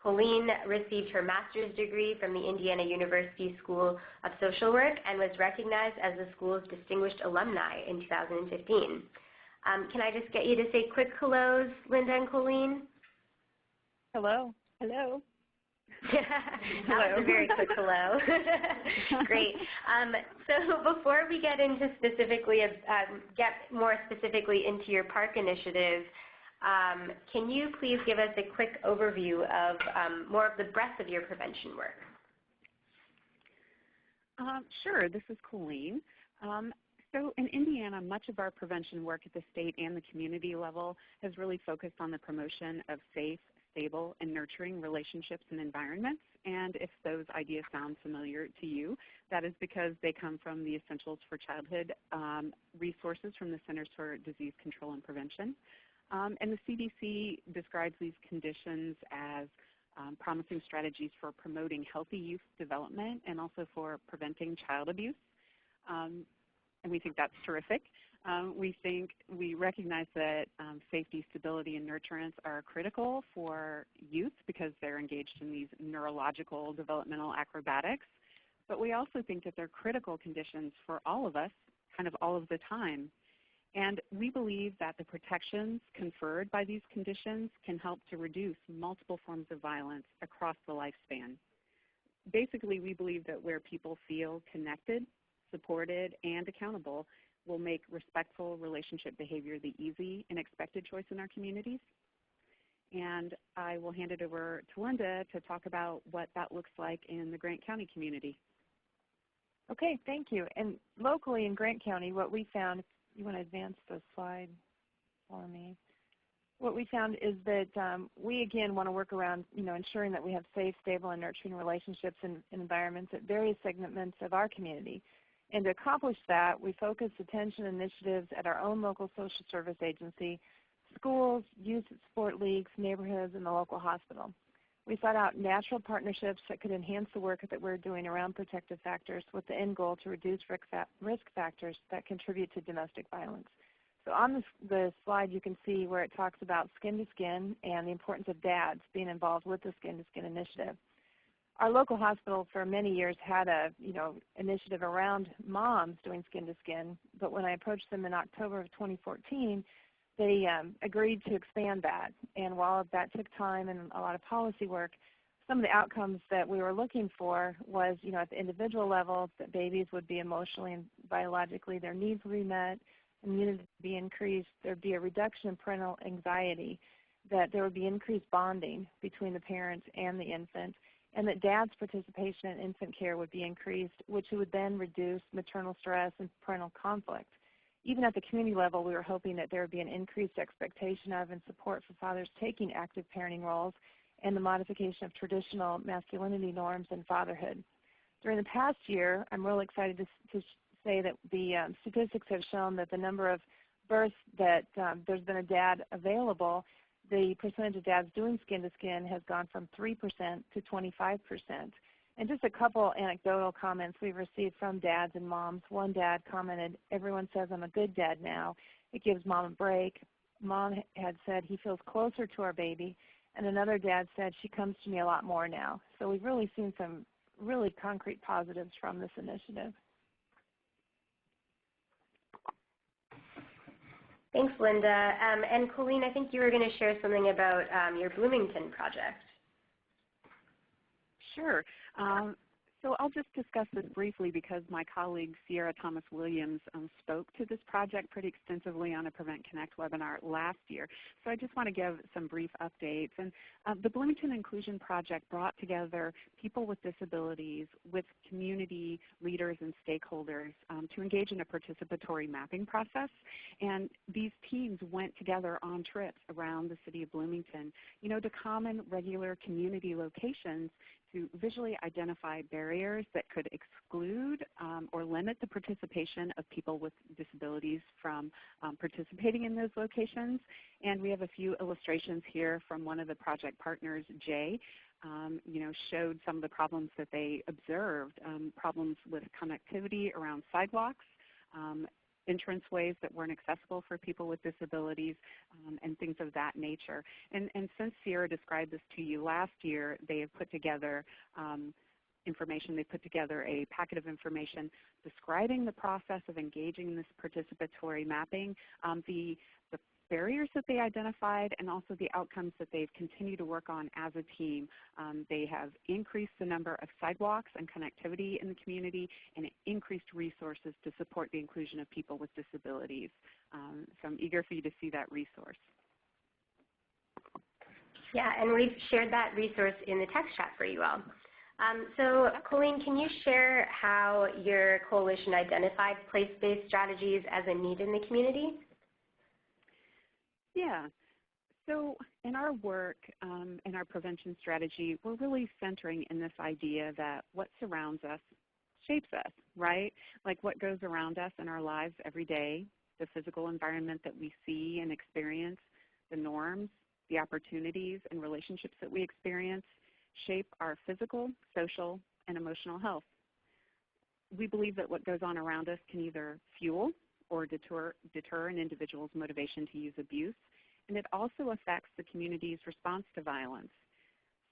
Colleen received her master's degree from the Indiana University School of Social Work and was recognized as the school's distinguished alumni in 2015. Can I just get you to say quick hellos, Linda and Colleen? Hello. Hello. That was a very quick hello. Great. So before we get into get more specifically into your park initiative, can you please give us a quick overview of more of the breadth of your prevention work? Sure. This is Colleen. So in Indiana, much of our prevention work at the state and the community level has really focused on the promotion of safe, stable, and nurturing relationships and environments. And if those ideas sound familiar to you, that is because they come from the Essentials for Childhood resources from the Centers for Disease Control and Prevention. And the CDC describes these conditions as promising strategies for promoting healthy youth development and also for preventing child abuse. And we think that's terrific. We recognize that safety, stability, and nurturance are critical for youth because they're engaged in these neurological developmental acrobatics. But we also think that they're critical conditions for all of us, kind of all of the time. And we believe that the protections conferred by these conditions can help to reduce multiple forms of violence across the lifespan. Basically, we believe that where people feel connected, supported, and accountable will make respectful relationship behavior the easy and expected choice in our communities. And I will hand it over to Linda to talk about what that looks like in the Grant County community. Okay, thank you. And locally in Grant County, what we found, you want to advance the slide for me? What we found is that we, again, want to work around, ensuring that we have safe, stable, and nurturing relationships and environments at various segments of our community. And to accomplish that, we focus attention initiatives at our own local social service agency, schools, youth sport leagues, neighborhoods, and the local hospital. We sought out natural partnerships that could enhance the work that we're doing around protective factors with the end goal to reduce risk factors that contribute to domestic violence. So on the slide you can see where it talks about Skin to Skin and the importance of dads being involved with the Skin to Skin initiative. Our local hospital for many years had a initiative around moms doing Skin to Skin, but when I approached them in October of 2014, they agreed to expand that. And while that took time and a lot of policy work, some of the outcomes that we were looking for was, at the individual level, that babies would be emotionally and biologically, their needs would be met, immunity would be increased, there would be a reduction in parental anxiety, that there would be increased bonding between the parents and the infant, and that dad's participation in infant care would be increased, which would then reduce maternal stress and parental conflict. Even at the community level, we were hoping that there would be an increased expectation of and support for fathers taking active parenting roles and the modification of traditional masculinity norms in fatherhood. During the past year, I'm really excited to say that the statistics have shown that the number of births that there's been a dad available, the percentage of dads doing Skin to Skin has gone from 3% to 25%. And just a couple anecdotal comments we've received from dads and moms. One dad commented, "Everyone says I'm a good dad now. It gives mom a break." Mom had said he feels closer to our baby. And another dad said, "She comes to me a lot more now." So we've really seen some really concrete positives from this initiative. Thanks, Linda. And Colleen, I think you were going to share something about your Bloomington project. Sure. So I'll just discuss this briefly because my colleague Sierra Thomas-Williams spoke to this project pretty extensively on a Prevent Connect webinar last year. So I just want to give some brief updates. And the Bloomington Inclusion Project brought together people with disabilities with community leaders and stakeholders to engage in a participatory mapping process. And these teams went together on trips around the city of Bloomington, to common, regular community locations to visually identify barriers that could exclude or limit the participation of people with disabilities from participating in those locations. And we have a few illustrations here from one of the project partners, Jay, showed some of the problems that they observed, problems with connectivity around sidewalks, entranceways that weren't accessible for people with disabilities, and things of that nature. And since Sierra described this to you last year, they have put together information. They put together a packet of information describing the process of engaging in this participatory mapping, the barriers that they identified, and also the outcomes that they've continued to work on as a team. They have increased the number of sidewalks and connectivity in the community and increased resources to support the inclusion of people with disabilities. So I'm eager for you to see that resource. Yeah, and we've shared that resource in the text chat for you all. So Colleen, can you share how your coalition identified place-based strategies as a need in the community? Yeah. So in our work, in our prevention strategy, we're really centering in this idea that what surrounds us shapes us, right? Like what goes around us in our lives every day, the physical environment that we see and experience, the norms, the opportunities and relationships that we experience shape our physical, social, and emotional health. We believe that what goes on around us can either fuel or deter an individual's motivation to use abuse, and it also affects the community's response to violence.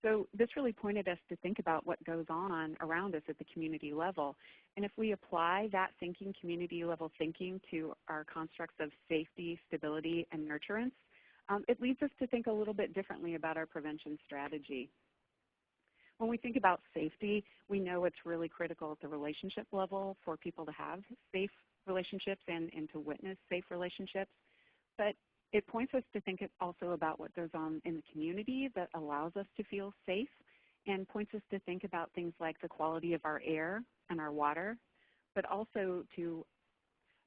So this really pointed us to think about what goes on around us at the community level. And if we apply that thinking, community level thinking, to our constructs of safety, stability, and nurturance, it leads us to think a little bit differently about our prevention strategy. When we think about safety, we know it's really critical at the relationship level for people to have safe relationships and to witness safe relationships. But it points us to think also about what goes on in the community that allows us to feel safe, and points us to think about things like the quality of our air and our water, but also to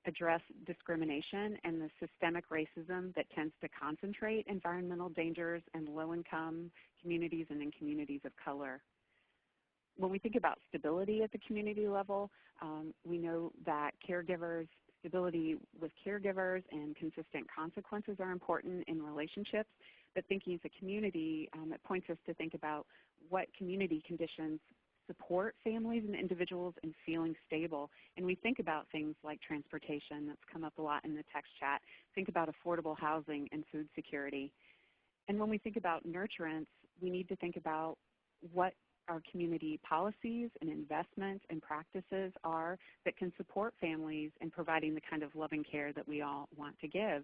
address discrimination and the systemic racism that tends to concentrate environmental dangers in low-income communities and in communities of color. When we think about stability at the community level, we know that stability with caregivers and consistent consequences are important in relationships, but thinking as a community, it points us to think about what community conditions support families and individuals in feeling stable. And we think about things like transportation, that's come up a lot in the text chat. Think about affordable housing and food security. And when we think about nurturance, we need to think about what our community policies and investments and practices are that can support families in providing the kind of loving care that we all want to give.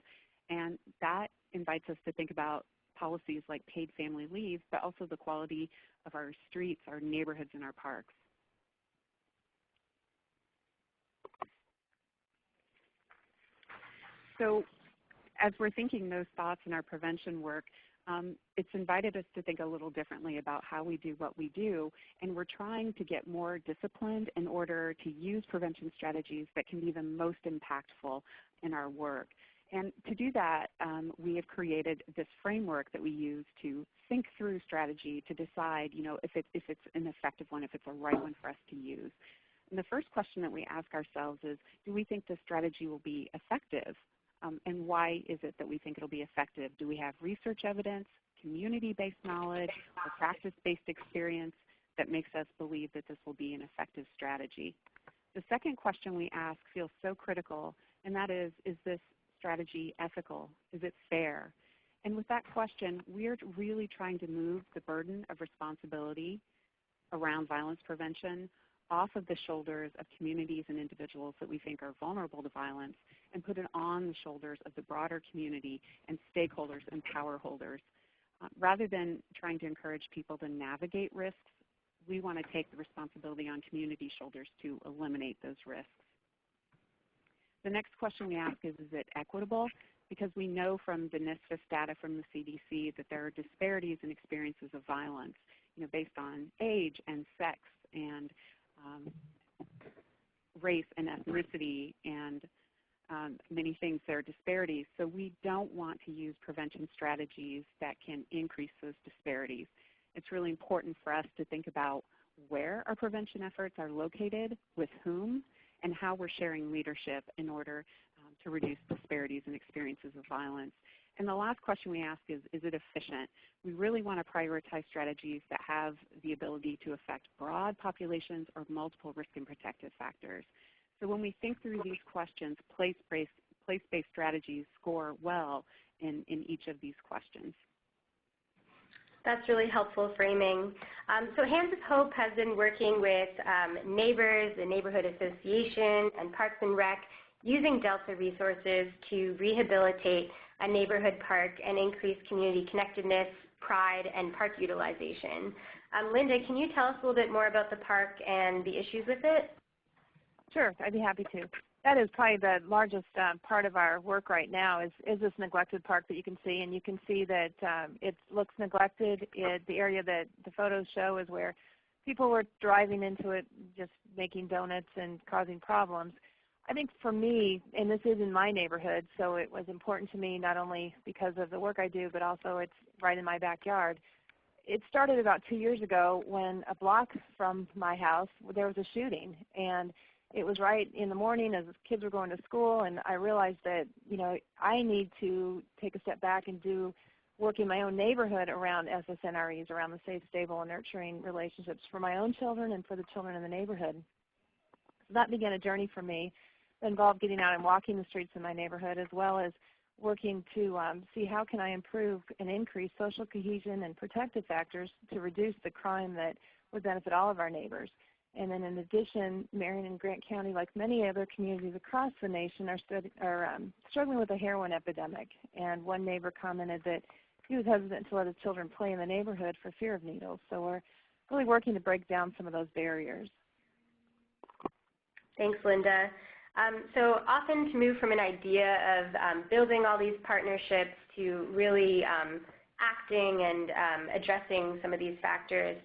And that invites us to think about policies like paid family leave, but also the quality of our streets, our neighborhoods, and our parks. So as we're thinking those thoughts in our prevention work, it's invited us to think a little differently about how we do what we do, and we're trying to get more disciplined in order to use prevention strategies that can be the most impactful in our work. And to do that, we have created this framework that we use to think through strategy to decide, if it's an effective one, if it's a right one for us to use. And the first question that we ask ourselves is, do we think this strategy will be effective? And why is it that we think it'll be effective? Do we have research evidence, community-based knowledge, or practice-based experience that makes us believe that this will be an effective strategy? The second question we ask feels so critical, and that is this strategy ethical? Is it fair? And with that question, we're really trying to move the burden of responsibility around violence prevention off of the shoulders of communities and individuals that we think are vulnerable to violence and put it on the shoulders of the broader community and stakeholders and power holders. Rather than trying to encourage people to navigate risks, we want to take the responsibility on community shoulders to eliminate those risks. The next question we ask is it equitable? Because we know from the NISFIS data from the CDC that there are disparities in experiences of violence, based on age and sex and race and ethnicity and many things. There are disparities. So we don't want to use prevention strategies that can increase those disparities. It's really important for us to think about where our prevention efforts are located, with whom, and how we're sharing leadership in order to reduce disparities in experiences of violence. And the last question we ask is it efficient? We really want to prioritize strategies that have the ability to affect broad populations or multiple risk and protective factors. So when we think through these questions, place-based strategies score well in each of these questions. That's really helpful framing. So Hands of Hope has been working with neighbors, the Neighborhood Association, and Parks and Rec using Delta resources to rehabilitate a neighborhood park and increase community connectedness, pride, and park utilization. Linda, can you tell us a little bit more about the park and the issues with it? Sure, I'd be happy to. That is probably the largest part of our work right now is this neglected park that you can see. And you can see that it looks neglected. The area that the photos show is where people were driving into it, just making donuts and causing problems. I think for me, and this is in my neighborhood, so it was important to me not only because of the work I do, but also it's right in my backyard. It started about 2 years ago when a block from my house, there was a shooting. And it was right in the morning as kids were going to school, and I realized that, I need to take a step back and do work in my own neighborhood around SSNREs, around the safe, stable, and nurturing relationships for my own children and for the children in the neighborhood. So that began a journey for me that involved getting out and walking the streets in my neighborhood, as well as working to see how can I improve and increase social cohesion and protective factors to reduce the crime that would benefit all of our neighbors. And then in addition, Marion and Grant County, like many other communities across the nation, are struggling with a heroin epidemic. And one neighbor commented that he was hesitant to let his children play in the neighborhood for fear of needles. So we're really working to break down some of those barriers. Thanks, Linda. So often to move from an idea of building all these partnerships to really acting and addressing some of these factors,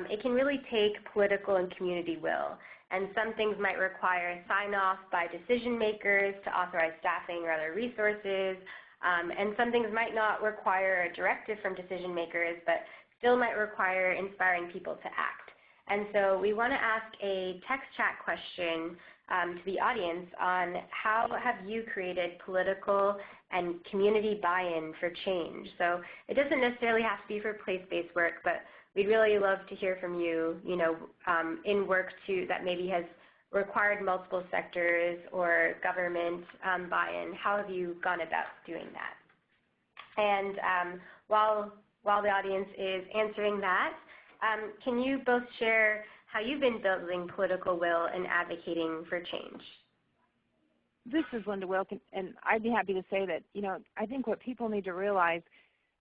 it can really take political and community will. And some things might require sign-off by decision makers to authorize staffing or other resources. And some things might not require a directive from decision makers, but still might require inspiring people to act. And so we want to ask a text chat question to the audience on how have you created political and community buy-in for change. So it doesn't necessarily have to be for place-based work, but we'd really love to hear from you, in work that maybe has required multiple sectors or government buy-in. How have you gone about doing that? And while the audience is answering that, can you both share how you've been building political will and advocating for change? This is Linda Wilkin, and I'd be happy to say that, I think what people need to realize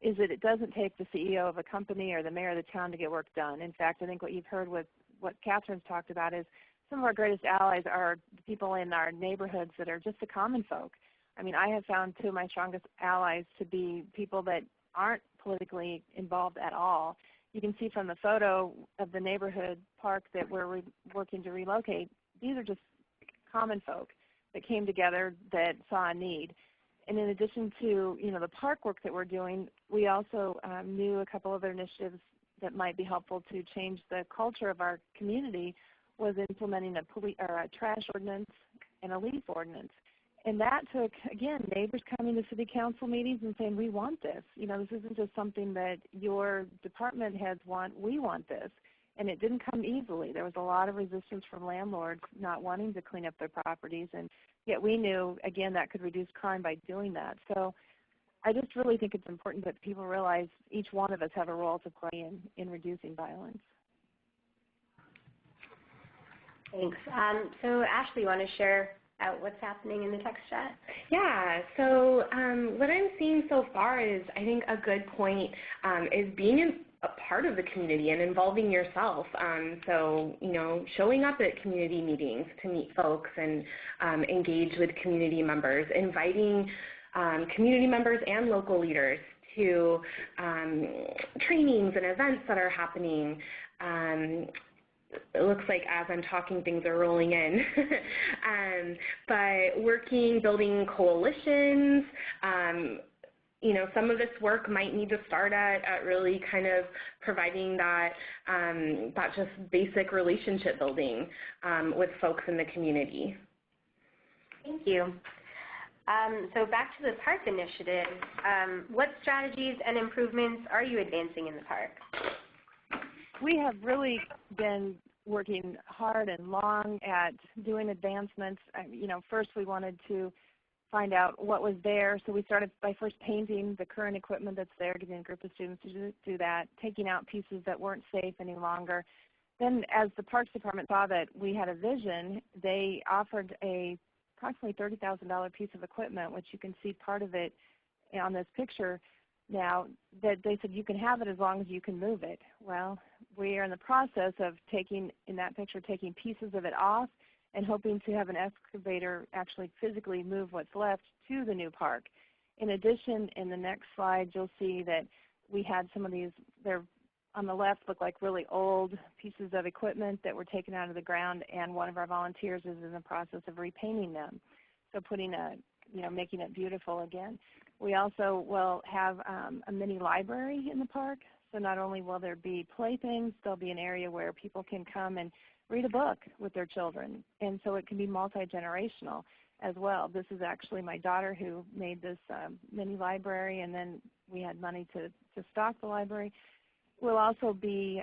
is that it doesn't take the CEO of a company or the mayor of the town to get work done. In fact, I think what you've heard with what Catherine's talked about is some of our greatest allies are the people in our neighborhoods that are just the common folk. I mean, I have found two of my strongest allies to be people that aren't politically involved at all. You can see from the photo of the neighborhood park that we're working to relocate, these are just common folk that came together that saw a need. And in addition to, the park work that we're doing, we also knew a couple other initiatives that might be helpful to change the culture of our community was implementing a trash ordinance and a leaf ordinance. And that took, again, neighbors coming to city council meetings and saying, we want this. This isn't just something that your department heads want, we want this. And it didn't come easily. There was a lot of resistance from landlords not wanting to clean up their properties. And yet we knew, again, that could reduce crime by doing that. So I just really think it's important that people realize each one of us have a role to play in reducing violence. Thanks. So Ashley, you want to share out what's happening in the text chat? Yeah, so what I'm seeing so far is, I think a good point is being a part of the community and involving yourself. So, showing up at community meetings to meet folks and engage with community members, inviting community members and local leaders to trainings and events that are happening. It looks like as I'm talking, things are rolling in. But building coalitions, some of this work might need to start at really kind of providing that just basic relationship building with folks in the community. Thank you. So back to the park initiative. What strategies and improvements are you advancing in the park? We have really been working hard and long at doing advancements. First we wanted to find out what was there, so we started by first painting the current equipment that's there, getting a group of students to do that, taking out pieces that weren't safe any longer. Then as the Parks Department saw that we had a vision, they offered a approximately $30,000 piece of equipment, which you can see part of it on this picture now, that they said you can have it as long as you can move it. Well, we are in the process of taking pieces of it off and hoping to have an excavator actually physically move what's left to the new park. In addition, in the next slide, you'll see that we had some of these, they're on the left look like really old pieces of equipment that were taken out of the ground, and one of our volunteers is in the process of repainting them. So making it beautiful again. We also will have a mini library in the park. So not only will there be playthings, there'll be an area where people can come and read a book with their children. And so it can be multi-generational as well. This is actually my daughter who made this mini library, and then we had money to stock the library. We'll also be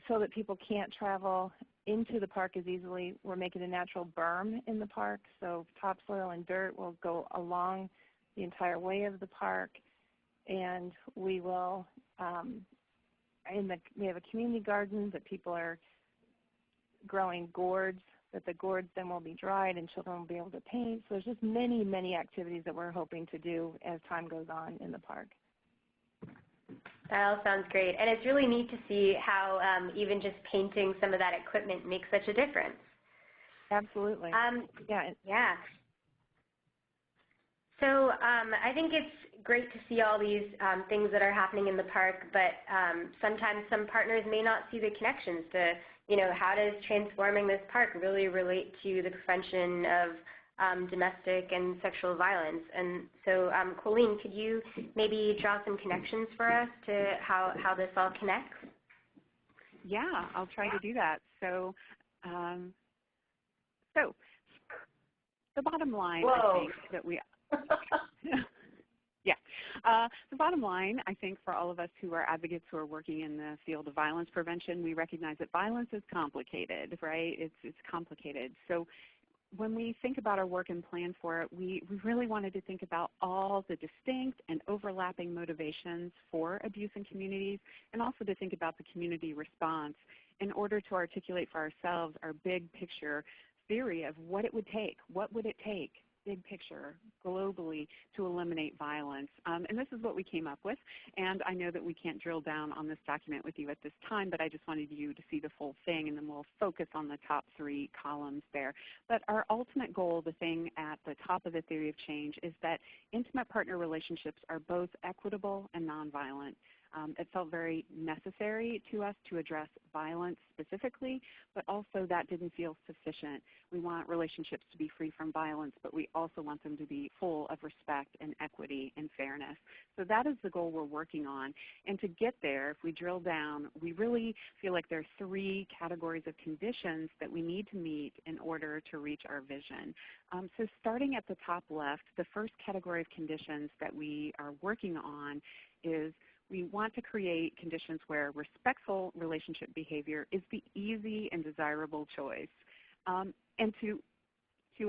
so that people can't travel into the park as easily, we're making a natural berm in the park. So topsoil and dirt will go along the entire way of the park. And we will, we have a community garden that people are growing gourds, that the gourds then will be dried and children will be able to paint. So there's just many, many activities that we're hoping to do as time goes on in the park. That all sounds great. And it's really neat to see how even just painting some of that equipment makes such a difference. Absolutely. Yeah. So I think it's great to see all these things that are happening in the park, but sometimes some partners may not see the connections to, how does transforming this park really relate to the prevention of domestic and sexual violence. And so, Colleen, could you maybe draw some connections for us to how this all connects? Yeah, I'll try to do that. So, the bottom line, I think, that we the bottom line, I think, for all of us who are advocates who are working in the field of violence prevention, we recognize that violence is complicated, right? It's complicated. So when we think about our work and plan for it, we really wanted to think about all the distinct and overlapping motivations for abuse in communities, and also to think about the community response in order to articulate for ourselves our big picture theory of what it would take. What would it take, big picture, globally, to eliminate violence? And this is what we came up with. And I know that we can't drill down on this document with you at this time, but I just wanted you to see the full thing, and then we'll focus on the top 3 columns there. But our ultimate goal, the thing at the top of the theory of change, is that intimate partner relationships are both equitable and nonviolent. It felt very necessary to us to address violence specifically, but also that didn't feel sufficient. We want relationships to be free from violence, but we also want them to be full of respect and equity and fairness. So that is the goal we're working on. And to get there, if we drill down, we really feel like there are 3 categories of conditions that we need to meet in order to reach our vision. So starting at the top left, the first category of conditions that we are working on is we want to create conditions where respectful relationship behavior is the easy and desirable choice. And to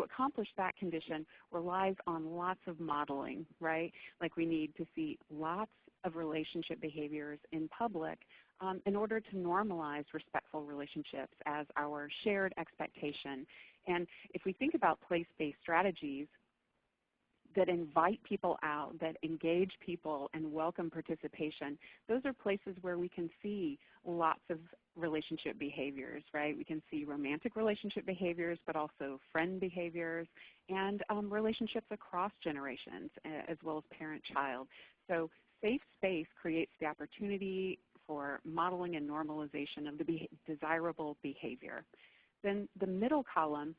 accomplish that condition relies on lots of modeling, right? Like we need to see lots of relationship behaviors in public in order to normalize respectful relationships as our shared expectation. And if we think about place-based strategies that invite people out, that engage people and welcome participation, those are places where we can see lots of relationship behaviors, right? We can see romantic relationship behaviors, but also friend behaviors, and relationships across generations, as well as parent-child. So safe space creates the opportunity for modeling and normalization of the desirable behavior. Then the middle column,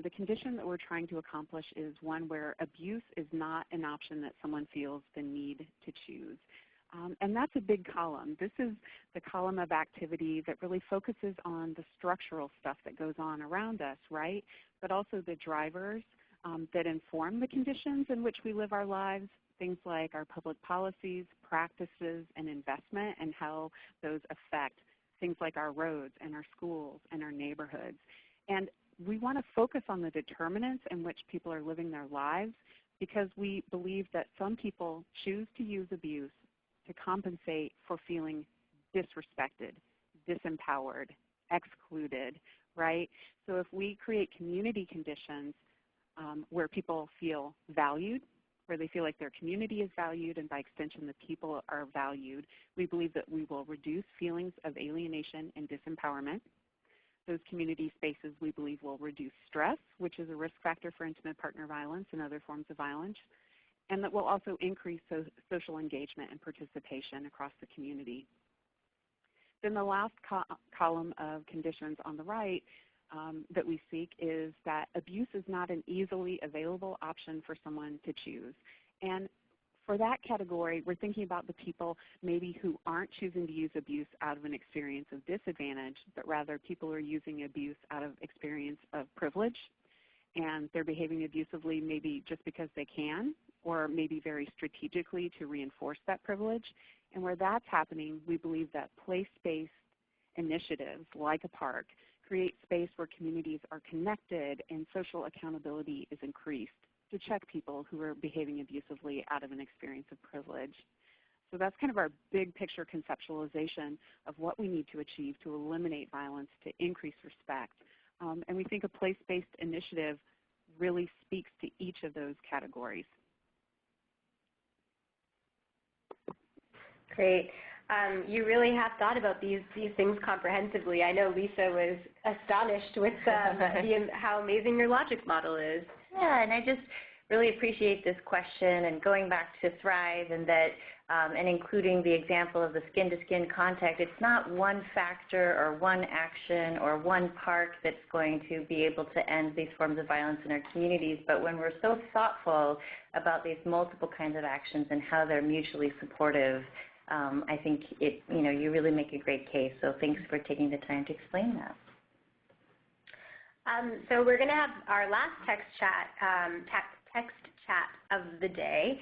the condition that we're trying to accomplish is one where abuse is not an option that someone feels the need to choose. And that's a big column. This is the column of activity that really focuses on the structural stuff that goes on around us, right? But also the drivers that inform the conditions in which we live our lives, things like our public policies, practices, and investment, and how those affect things like our roads and our schools and our neighborhoods. And we want to focus on the determinants in which people are living their lives, because we believe that some people choose to use abuse to compensate for feeling disrespected, disempowered, excluded, right? So if we create community conditions where people feel valued, where they feel like their community is valued, and by extension the people are valued, we believe that we will reduce feelings of alienation and disempowerment. Those community spaces, we believe, will reduce stress, which is a risk factor for intimate partner violence and other forms of violence, and that will also increase social engagement and participation across the community. Then the last column of conditions on the right that we seek is that abuse is not an easily available option for someone to choose. And for that category, we're thinking about the people maybe who aren't choosing to use abuse out of an experience of disadvantage, but rather people are using abuse out of experience of privilege, and they're behaving abusively maybe just because they can, or maybe very strategically to reinforce that privilege. And where that's happening, we believe that place-based initiatives like a park create space where communities are connected and social accountability is increased to check people who are behaving abusively out of an experience of privilege. So that's kind of our big picture conceptualization of what we need to achieve to eliminate violence, to increase respect. And we think a place-based initiative really speaks to each of those categories. Great. You really have thought about these things comprehensively. I know Lisa was astonished with how amazing your logic model is. Yeah, and I just really appreciate this question and going back to Thrive and that and including the example of the skin-to-skin contact. It's not one factor or one action or one park that's going to be able to end these forms of violence in our communities, but when we're so thoughtful about these multiple kinds of actions and how they're mutually supportive, I think you really make a great case. So thanks for taking the time to explain that. So we're going to have our last text chat of the day,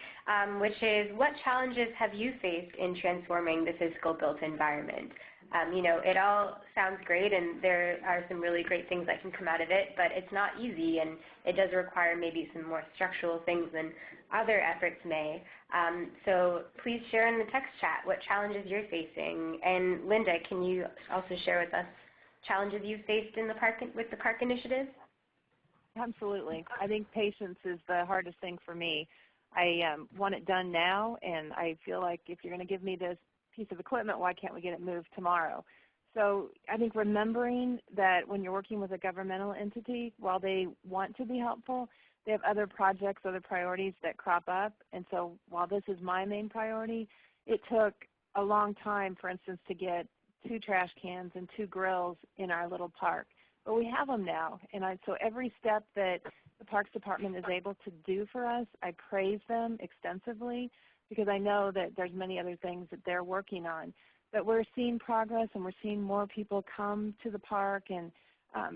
which is, what challenges have you faced in transforming the physical built environment? It all sounds great, and there are some really great things that can come out of it, but it's not easy, and it does require maybe some more structural things than other efforts may. So please share in the text chat what challenges you're facing. And Linda, can you also share with us challenges you've faced in the park with the park initiative? Absolutely. I think patience is the hardest thing for me. I want it done now, and I feel like if you're going to give me this piece of equipment, why can't we get it moved tomorrow? So I think remembering that when you're working with a governmental entity, while they want to be helpful, they have other projects, other priorities that crop up. And so while this is my main priority, it took a long time, for instance, to get 2 trash cans and 2 grills in our little park. But we have them now, and so every step that the Parks Department is able to do for us, I praise them extensively because I know that there's many other things that they're working on. But we're seeing progress, and we're seeing more people come to the park, and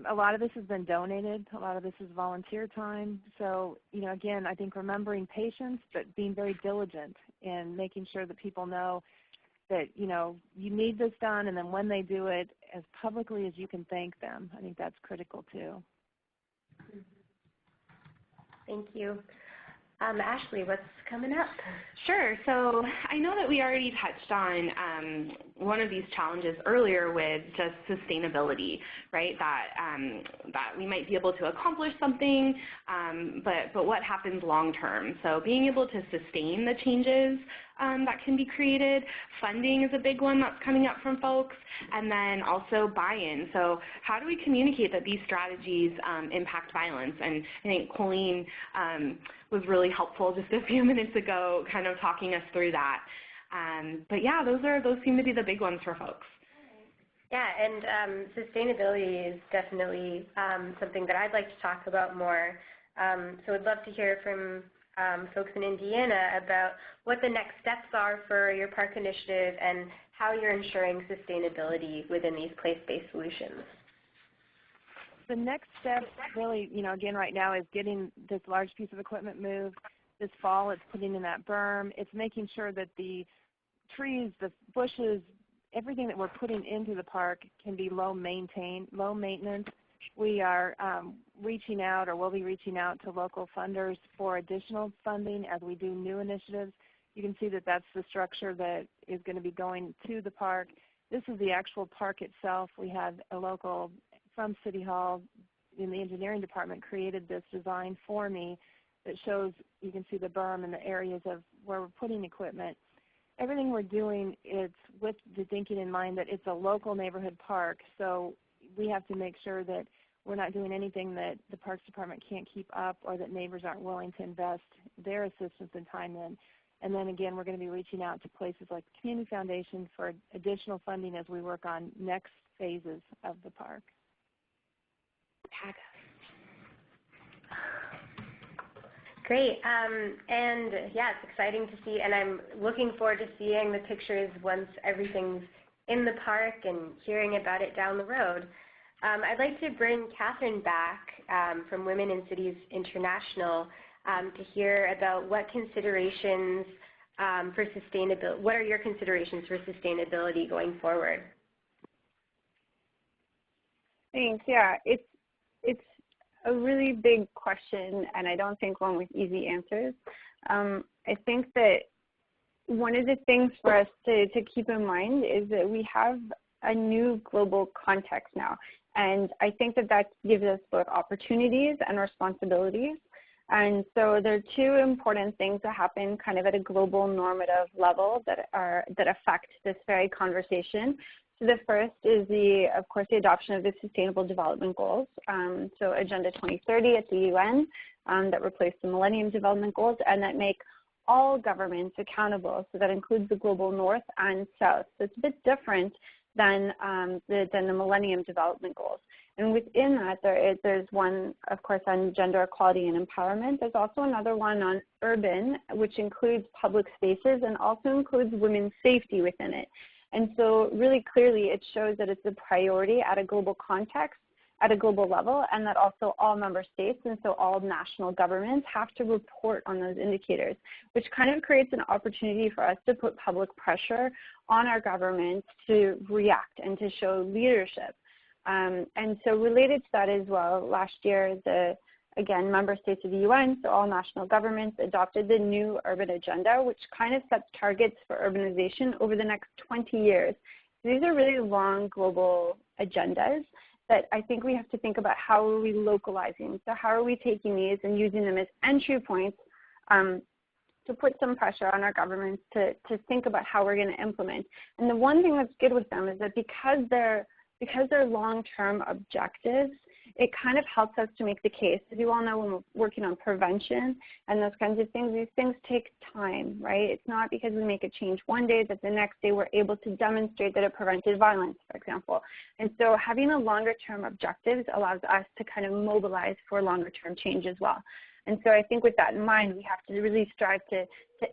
a lot of this has been donated. A lot of this is volunteer time. So, again, I think remembering patience, but being very diligent in making sure that people know that, you need this done, and then when they do it, as publicly as you can thank them. I think that's critical too. Thank you. Ashley, what's coming up? Sure. So I know that we already touched on one of these challenges earlier with just sustainability, right? That that we might be able to accomplish something, but what happens long term? So being able to sustain the changes that can be created. Funding is a big one that's coming up from folks, and then also buy-in. So how do we communicate that these strategies impact violence? And I think Colleen was really helpful just a few minutes ago, kind of talking us through that. But yeah, those seem to be the big ones for folks. Yeah, and sustainability is definitely something that I'd like to talk about more. So I'd love to hear from folks in Indiana about what the next steps are for your park initiative and how you're ensuring sustainability within these place-based solutions. The next step really, again right now is getting this large piece of equipment moved. This fall it's putting in that berm. It's making sure that the trees, the bushes, everything that we're putting into the park can be low maintenance. We are reaching out, or will be reaching out to local funders for additional funding as we do new initiatives. You can see that that's the structure that is going to be going to the park. This is the actual park itself. We had a local from City Hall in the engineering department created this design for me that shows, you can see the berm and the areas of where we're putting equipment. Everything we're doing is with the thinking in mind that it's a local neighborhood park, so we have to make sure that we're not doing anything that the Parks Department can't keep up or that neighbors aren't willing to invest their assistance and time in. And then again, we're going to be reaching out to places like the Community Foundation for additional funding as we work on next phases of the park. Great, and yeah, it's exciting to see, and I'm looking forward to seeing the pictures once everything's in the park and hearing about it down the road. I'd like to bring Catherine back from Women in Cities International to hear about what considerations for sustainability, what are your considerations for sustainability going forward? Thanks. Yeah, it's a really big question, and I don't think one with easy answers. I think that one of the things for us to keep in mind is that we have a new global context now, and I think that gives us both opportunities and responsibilities. And so there are two important things that happen kind of at a global normative level that affect this very conversation. So the first is of course, the adoption of the Sustainable Development Goals. So Agenda 2030 at the UN that replaced the Millennium Development Goals and that make all governments accountable. So that includes the global north and south. So it's a bit different than the Millennium Development Goals. And within that, there's one, of course, on gender equality and empowerment. There's also another one on urban, which includes public spaces and also includes women's safety within it. And so really clearly it shows that it's a priority at a global context, at a global level, and that also all member states and so all national governments have to report on those indicators, which kind of creates an opportunity for us to put public pressure on our governments to react and to show leadership. And so related to that as well, last year, again, member states of the UN, so all national governments, adopted the new urban agenda, which kind of sets targets for urbanization over the next 20 years. So these are really long global agendas that I think we have to think about how are we localizing. So how are we taking these and using them as entry points to put some pressure on our governments to think about how we're going to implement. And the one thing that's good with them is that because they're long-term objectives, it kind of helps us to make the case. As you all know, when we're working on prevention and those kinds of things, these things take time, right? It's not because we make a change one day that the next day we're able to demonstrate that it prevented violence, for example. And so having a longer-term objectives allows us to kind of mobilize for longer-term change as well. And so I think with that in mind, we have to really strive to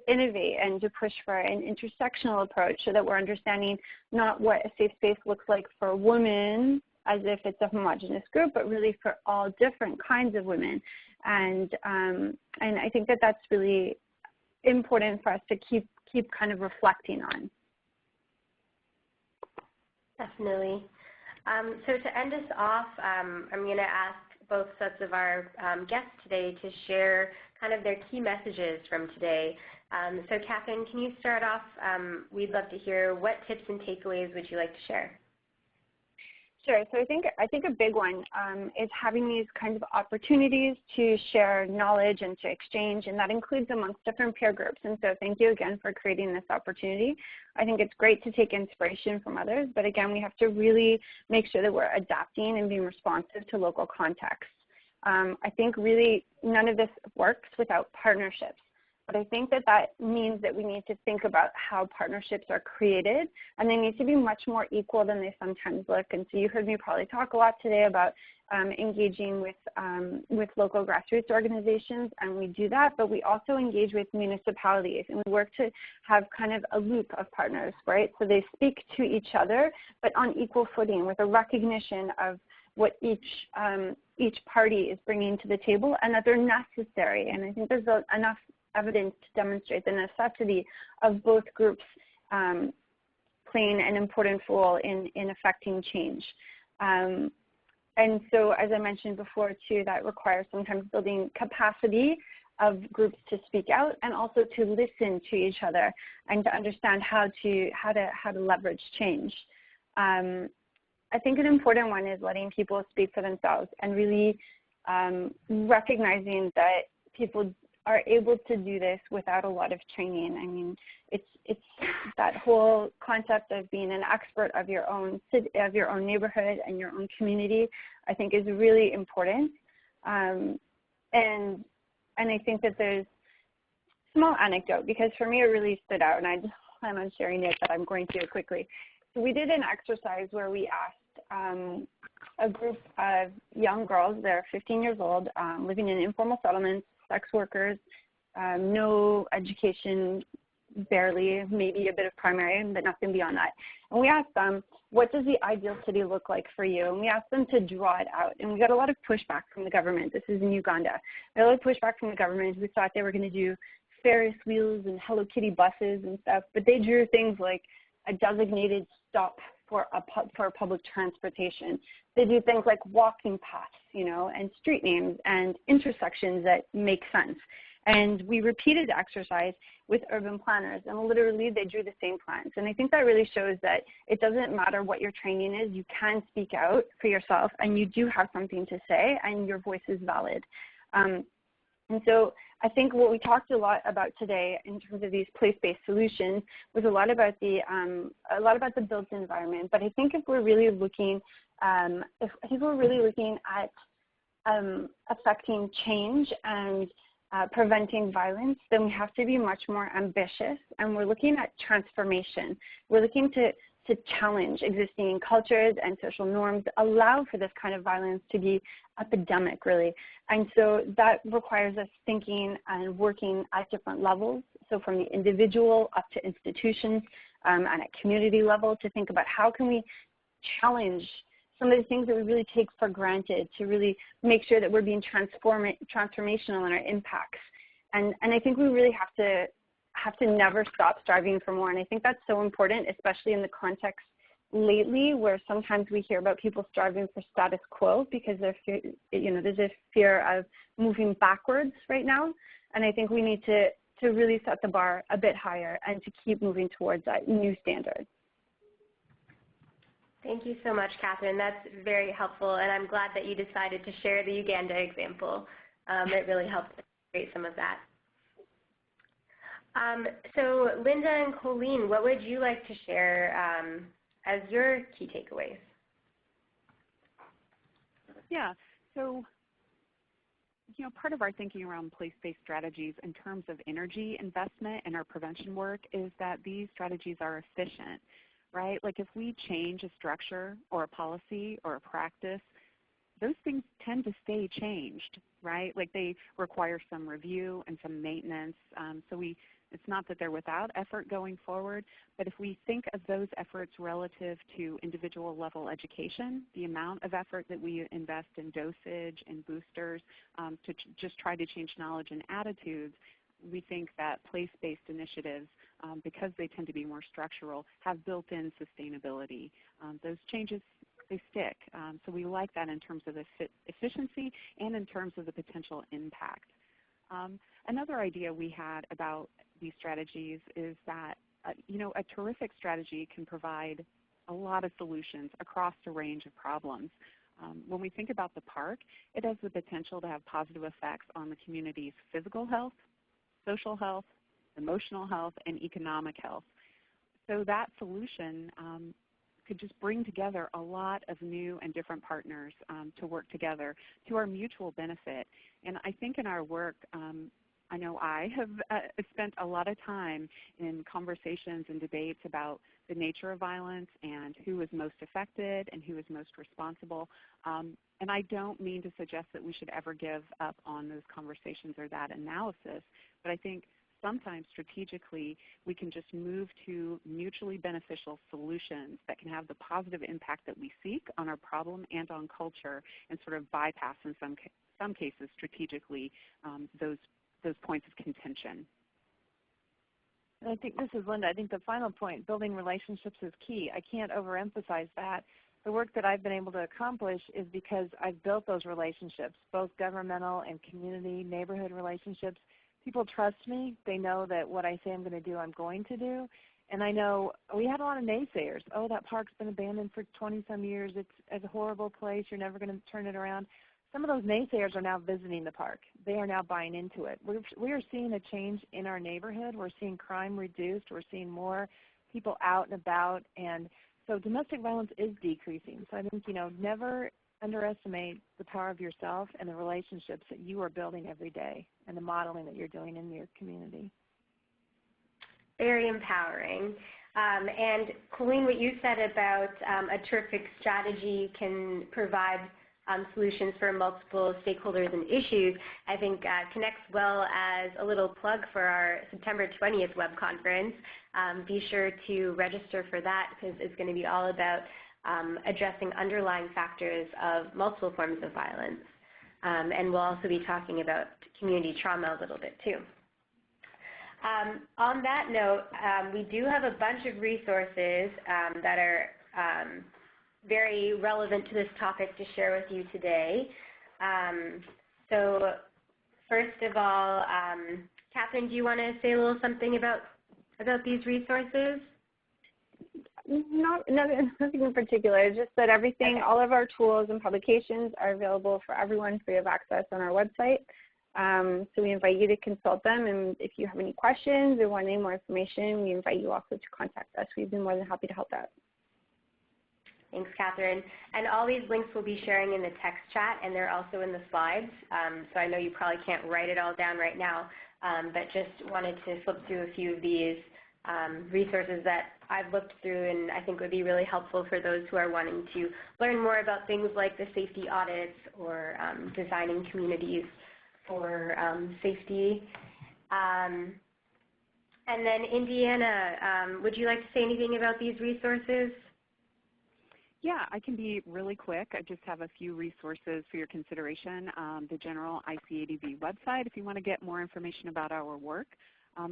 innovate and to push for an intersectional approach so that we're understanding not what a safe space looks like for women as if it's a homogenous group, but really for all different kinds of women. And I think that that's really important for us to keep kind of reflecting on. Definitely. So to end us off, I'm going to ask both sets of our guests today to share kind of their key messages from today. So Catherine, can you start off? We'd love to hear what tips and takeaways would you like to share? Sure. So I think a big one is having these kinds of opportunities to share knowledge and to exchange, and that includes amongst different peer groups. And so thank you again for creating this opportunity. I think it's great to take inspiration from others, but again, we have to really make sure that we're adapting and being responsive to local context. I think really none of this works without partnerships. But I think that that means that we need to think about how partnerships are created, and they need to be much more equal than they sometimes look. And so you heard me probably talk a lot today about engaging with local grassroots organizations, and we do that, but we also engage with municipalities, and we work to have kind of a loop of partners, right? So they speak to each other, but on equal footing with a recognition of what each party is bringing to the table and that they're necessary. And I think there's enough evidence to demonstrate the necessity of both groups playing an important role in affecting change. And so, as I mentioned before, too, that requires sometimes building capacity of groups to speak out and also to listen to each other and to understand how to leverage change. I think an important one is letting people speak for themselves and really recognizing that people are able to do this without a lot of training. I mean, it's that whole concept of being an expert of your own neighborhood and your own community, I think is really important. And I think that there's a small anecdote, because for me it really stood out, and I just plan on sharing it, but I'm going to quickly. So we did an exercise where we asked a group of young girls, they're 15 years old, living in informal settlements, sex workers, no education, barely, maybe a bit of primary, but nothing beyond that. And we asked them, what does the ideal city look like for you? And we asked them to draw it out. And we got a lot of pushback from the government. This is in Uganda. We got a lot of pushback from the government who thought they were going to do Ferris wheels and Hello Kitty buses and stuff, but they drew things like a designated stop for public transportation. They do things like walking paths, and street names and intersections that make sense. And we repeated the exercise with urban planners, and literally they drew the same plans. And I think that really shows that it doesn't matter what your training is, you can speak out for yourself, and you do have something to say, and your voice is valid. And so I think what we talked a lot about today in terms of these place-based solutions was a lot about the built environment. But I think if we're really looking, at affecting change and preventing violence, then we have to be much more ambitious. And we're looking at transformation. We're looking to challenge existing cultures and social norms, allow for this kind of violence to be epidemic, really. And so that requires us thinking and working at different levels. So from the individual up to institutions and at community level, to think about how can we challenge some of the things that we really take for granted, to really make sure that we're being transformational in our impacts. And I think we really have to never stop striving for more. And I think that's so important, especially in the context lately where sometimes we hear about people striving for status quo because there's a fear of moving backwards right now. And I think we need to really set the bar a bit higher and to keep moving towards that new standard. Thank you so much, Catherine. That's very helpful, and I'm glad that you decided to share the Uganda example. It really helps create some of that. So Linda and Colleen, what would you like to share as your key takeaways? Yeah, so part of our thinking around place-based strategies in terms of energy investment in our prevention work is that these strategies are efficient, right? Like if we change a structure or a policy or a practice, those things tend to stay changed, right? Like they require some review and some maintenance. It's not that they're without effort going forward, but if we think of those efforts relative to individual level education, the amount of effort that we invest in dosage and boosters to just try to change knowledge and attitudes, we think that place-based initiatives, because they tend to be more structural, have built-in sustainability. Those changes they stick. So we like that in terms of the efficiency and in terms of the potential impact. Another idea we had about these strategies is that a terrific strategy can provide a lot of solutions across a range of problems. When we think about the park, it has the potential to have positive effects on the community's physical health, social health, emotional health, and economic health. So that solution could just bring together a lot of new and different partners to work together to our mutual benefit. And I think in our work, I know I have spent a lot of time in conversations and debates about the nature of violence and who is most affected and who is most responsible. And I don't mean to suggest that we should ever give up on those conversations or that analysis, but I think sometimes strategically we can just move to mutually beneficial solutions that can have the positive impact that we seek on our problem and on culture, and sort of bypass in some cases strategically those points of contention. And I think this is Linda. I think the final point, building relationships, is key. I can't overemphasize that. The work that I've been able to accomplish is because I've built those relationships, both governmental and community, neighborhood relationships. People trust me. They know that what I say I'm going to do, I'm going to do. And I know we had a lot of naysayers. Oh, that park's been abandoned for 20-some years. It's a horrible place. You're never going to turn it around. Some of those naysayers are now visiting the park. They are now buying into it. We are seeing a change in our neighborhood. We're seeing crime reduced. We're seeing more people out and about. And so domestic violence is decreasing. So I think, never underestimate the power of yourself and the relationships that you are building every day and the modeling that you're doing in your community. Very empowering. And Colleen, what you said about a terrific strategy can provide solutions for multiple stakeholders and issues, I think connects well as a little plug for our September 20th web conference. Be sure to register for that, because it's going to be all about addressing underlying factors of multiple forms of violence. And we'll also be talking about community trauma a little bit too. On that note, we do have a bunch of resources that are very relevant to this topic to share with you today. So first of all, Catherine, do you want to say a little something about these resources? Nothing in particular, just that everything, all of our tools and publications are available for everyone free of access on our website. So we invite you to consult them, and if you have any questions or want any more information, we invite you also to contact us. We'd be more than happy to help out. Thanks, Catherine. And all these links we'll be sharing in the text chat, and they're also in the slides. So I know you probably can't write it all down right now, but just wanted to flip through a few of these resources that I've looked through and I think would be really helpful for those who are wanting to learn more about things like the safety audits or designing communities for safety. And then Indiana, would you like to say anything about these resources? Yeah, I can be really quick. I just have a few resources for your consideration. The general ICADV website if you want to get more information about our work.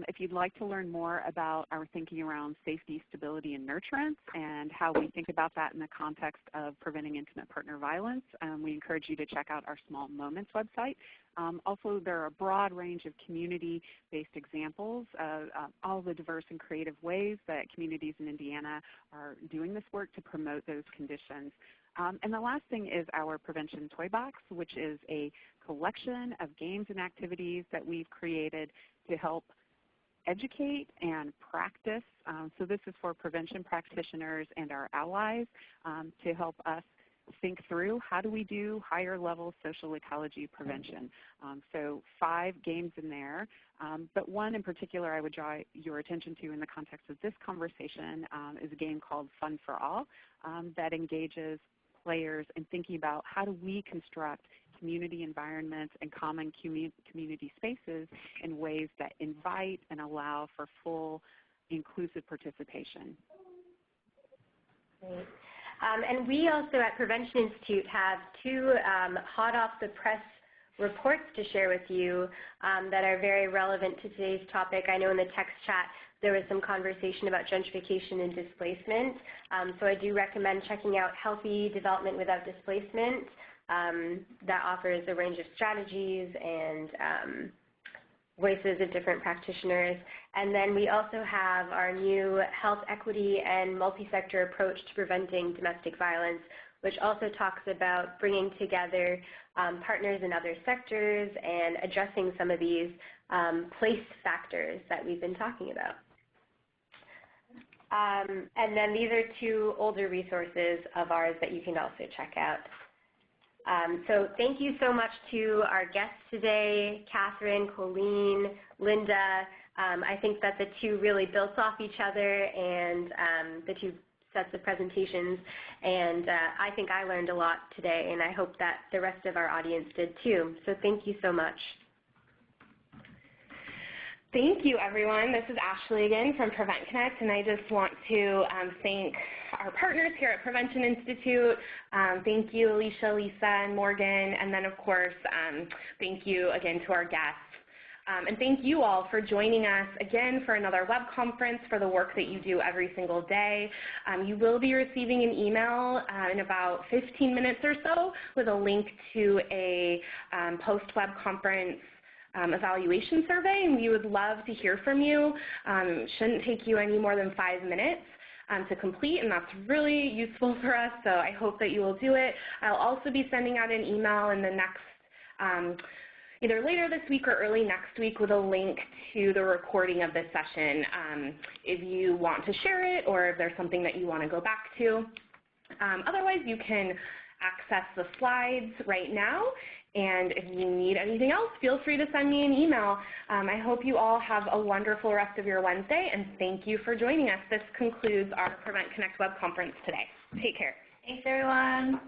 If you'd like to learn more about our thinking around safety, stability, and nurturance and how we think about that in the context of preventing intimate partner violence, we encourage you to check out our Small Moments website. Also, there are a broad range of community-based examples of all the diverse and creative ways that communities in Indiana are doing this work to promote those conditions. And the last thing is our Prevention Toy Box, which is a collection of games and activities that we've created to help educate and practice. So this is for prevention practitioners and our allies to help us think through how do we do higher level social ecology prevention. So 5 games in there, but one in particular I would draw your attention to in the context of this conversation is a game called Fun for All that engages players in thinking about how do we construct community environments and common community spaces in ways that invite and allow for full inclusive participation. Great. And we also at Prevention Institute have 2 hot off the press reports to share with you that are very relevant to today's topic. I know in the text chat there was some conversation about gentrification and displacement, so I do recommend checking out Healthy Development Without Displacement. That offers a range of strategies and voices of different practitioners. And then we also have our new Health Equity and Multi-Sector Approach to Preventing Domestic Violence, which also talks about bringing together partners in other sectors and addressing some of these place factors that we've been talking about. And then these are two older resources of ours that you can also check out. So thank you so much to our guests today, Catherine, Colleen, Linda. I think that the two really built off each other, and the two sets of presentations, and I think I learned a lot today, and I hope that the rest of our audience did too. So thank you so much. Thank you, everyone. This is Ashley again from Prevent Connect, and I just want to thank our partners here at Prevention Institute. Thank you, Alicia, Lisa, and Morgan, and then, of course, thank you again to our guests. And thank you all for joining us again for another web conference for the work that you do every single day. You will be receiving an email in about 15 minutes or so with a link to a post-web conference evaluation survey, and we would love to hear from you. It shouldn't take you any more than 5 minutes to complete, and that's really useful for us, so I hope that you will do it. I'll also be sending out an email in the next, either later this week or early next week, with a link to the recording of this session if you want to share it or if there's something that you want to go back to. Otherwise, you can access the slides right now. And if you need anything else, feel free to send me an email. I hope you all have a wonderful rest of your Wednesday, and thank you for joining us. This concludes our Prevent Connect web conference today. Take care. Thanks, everyone.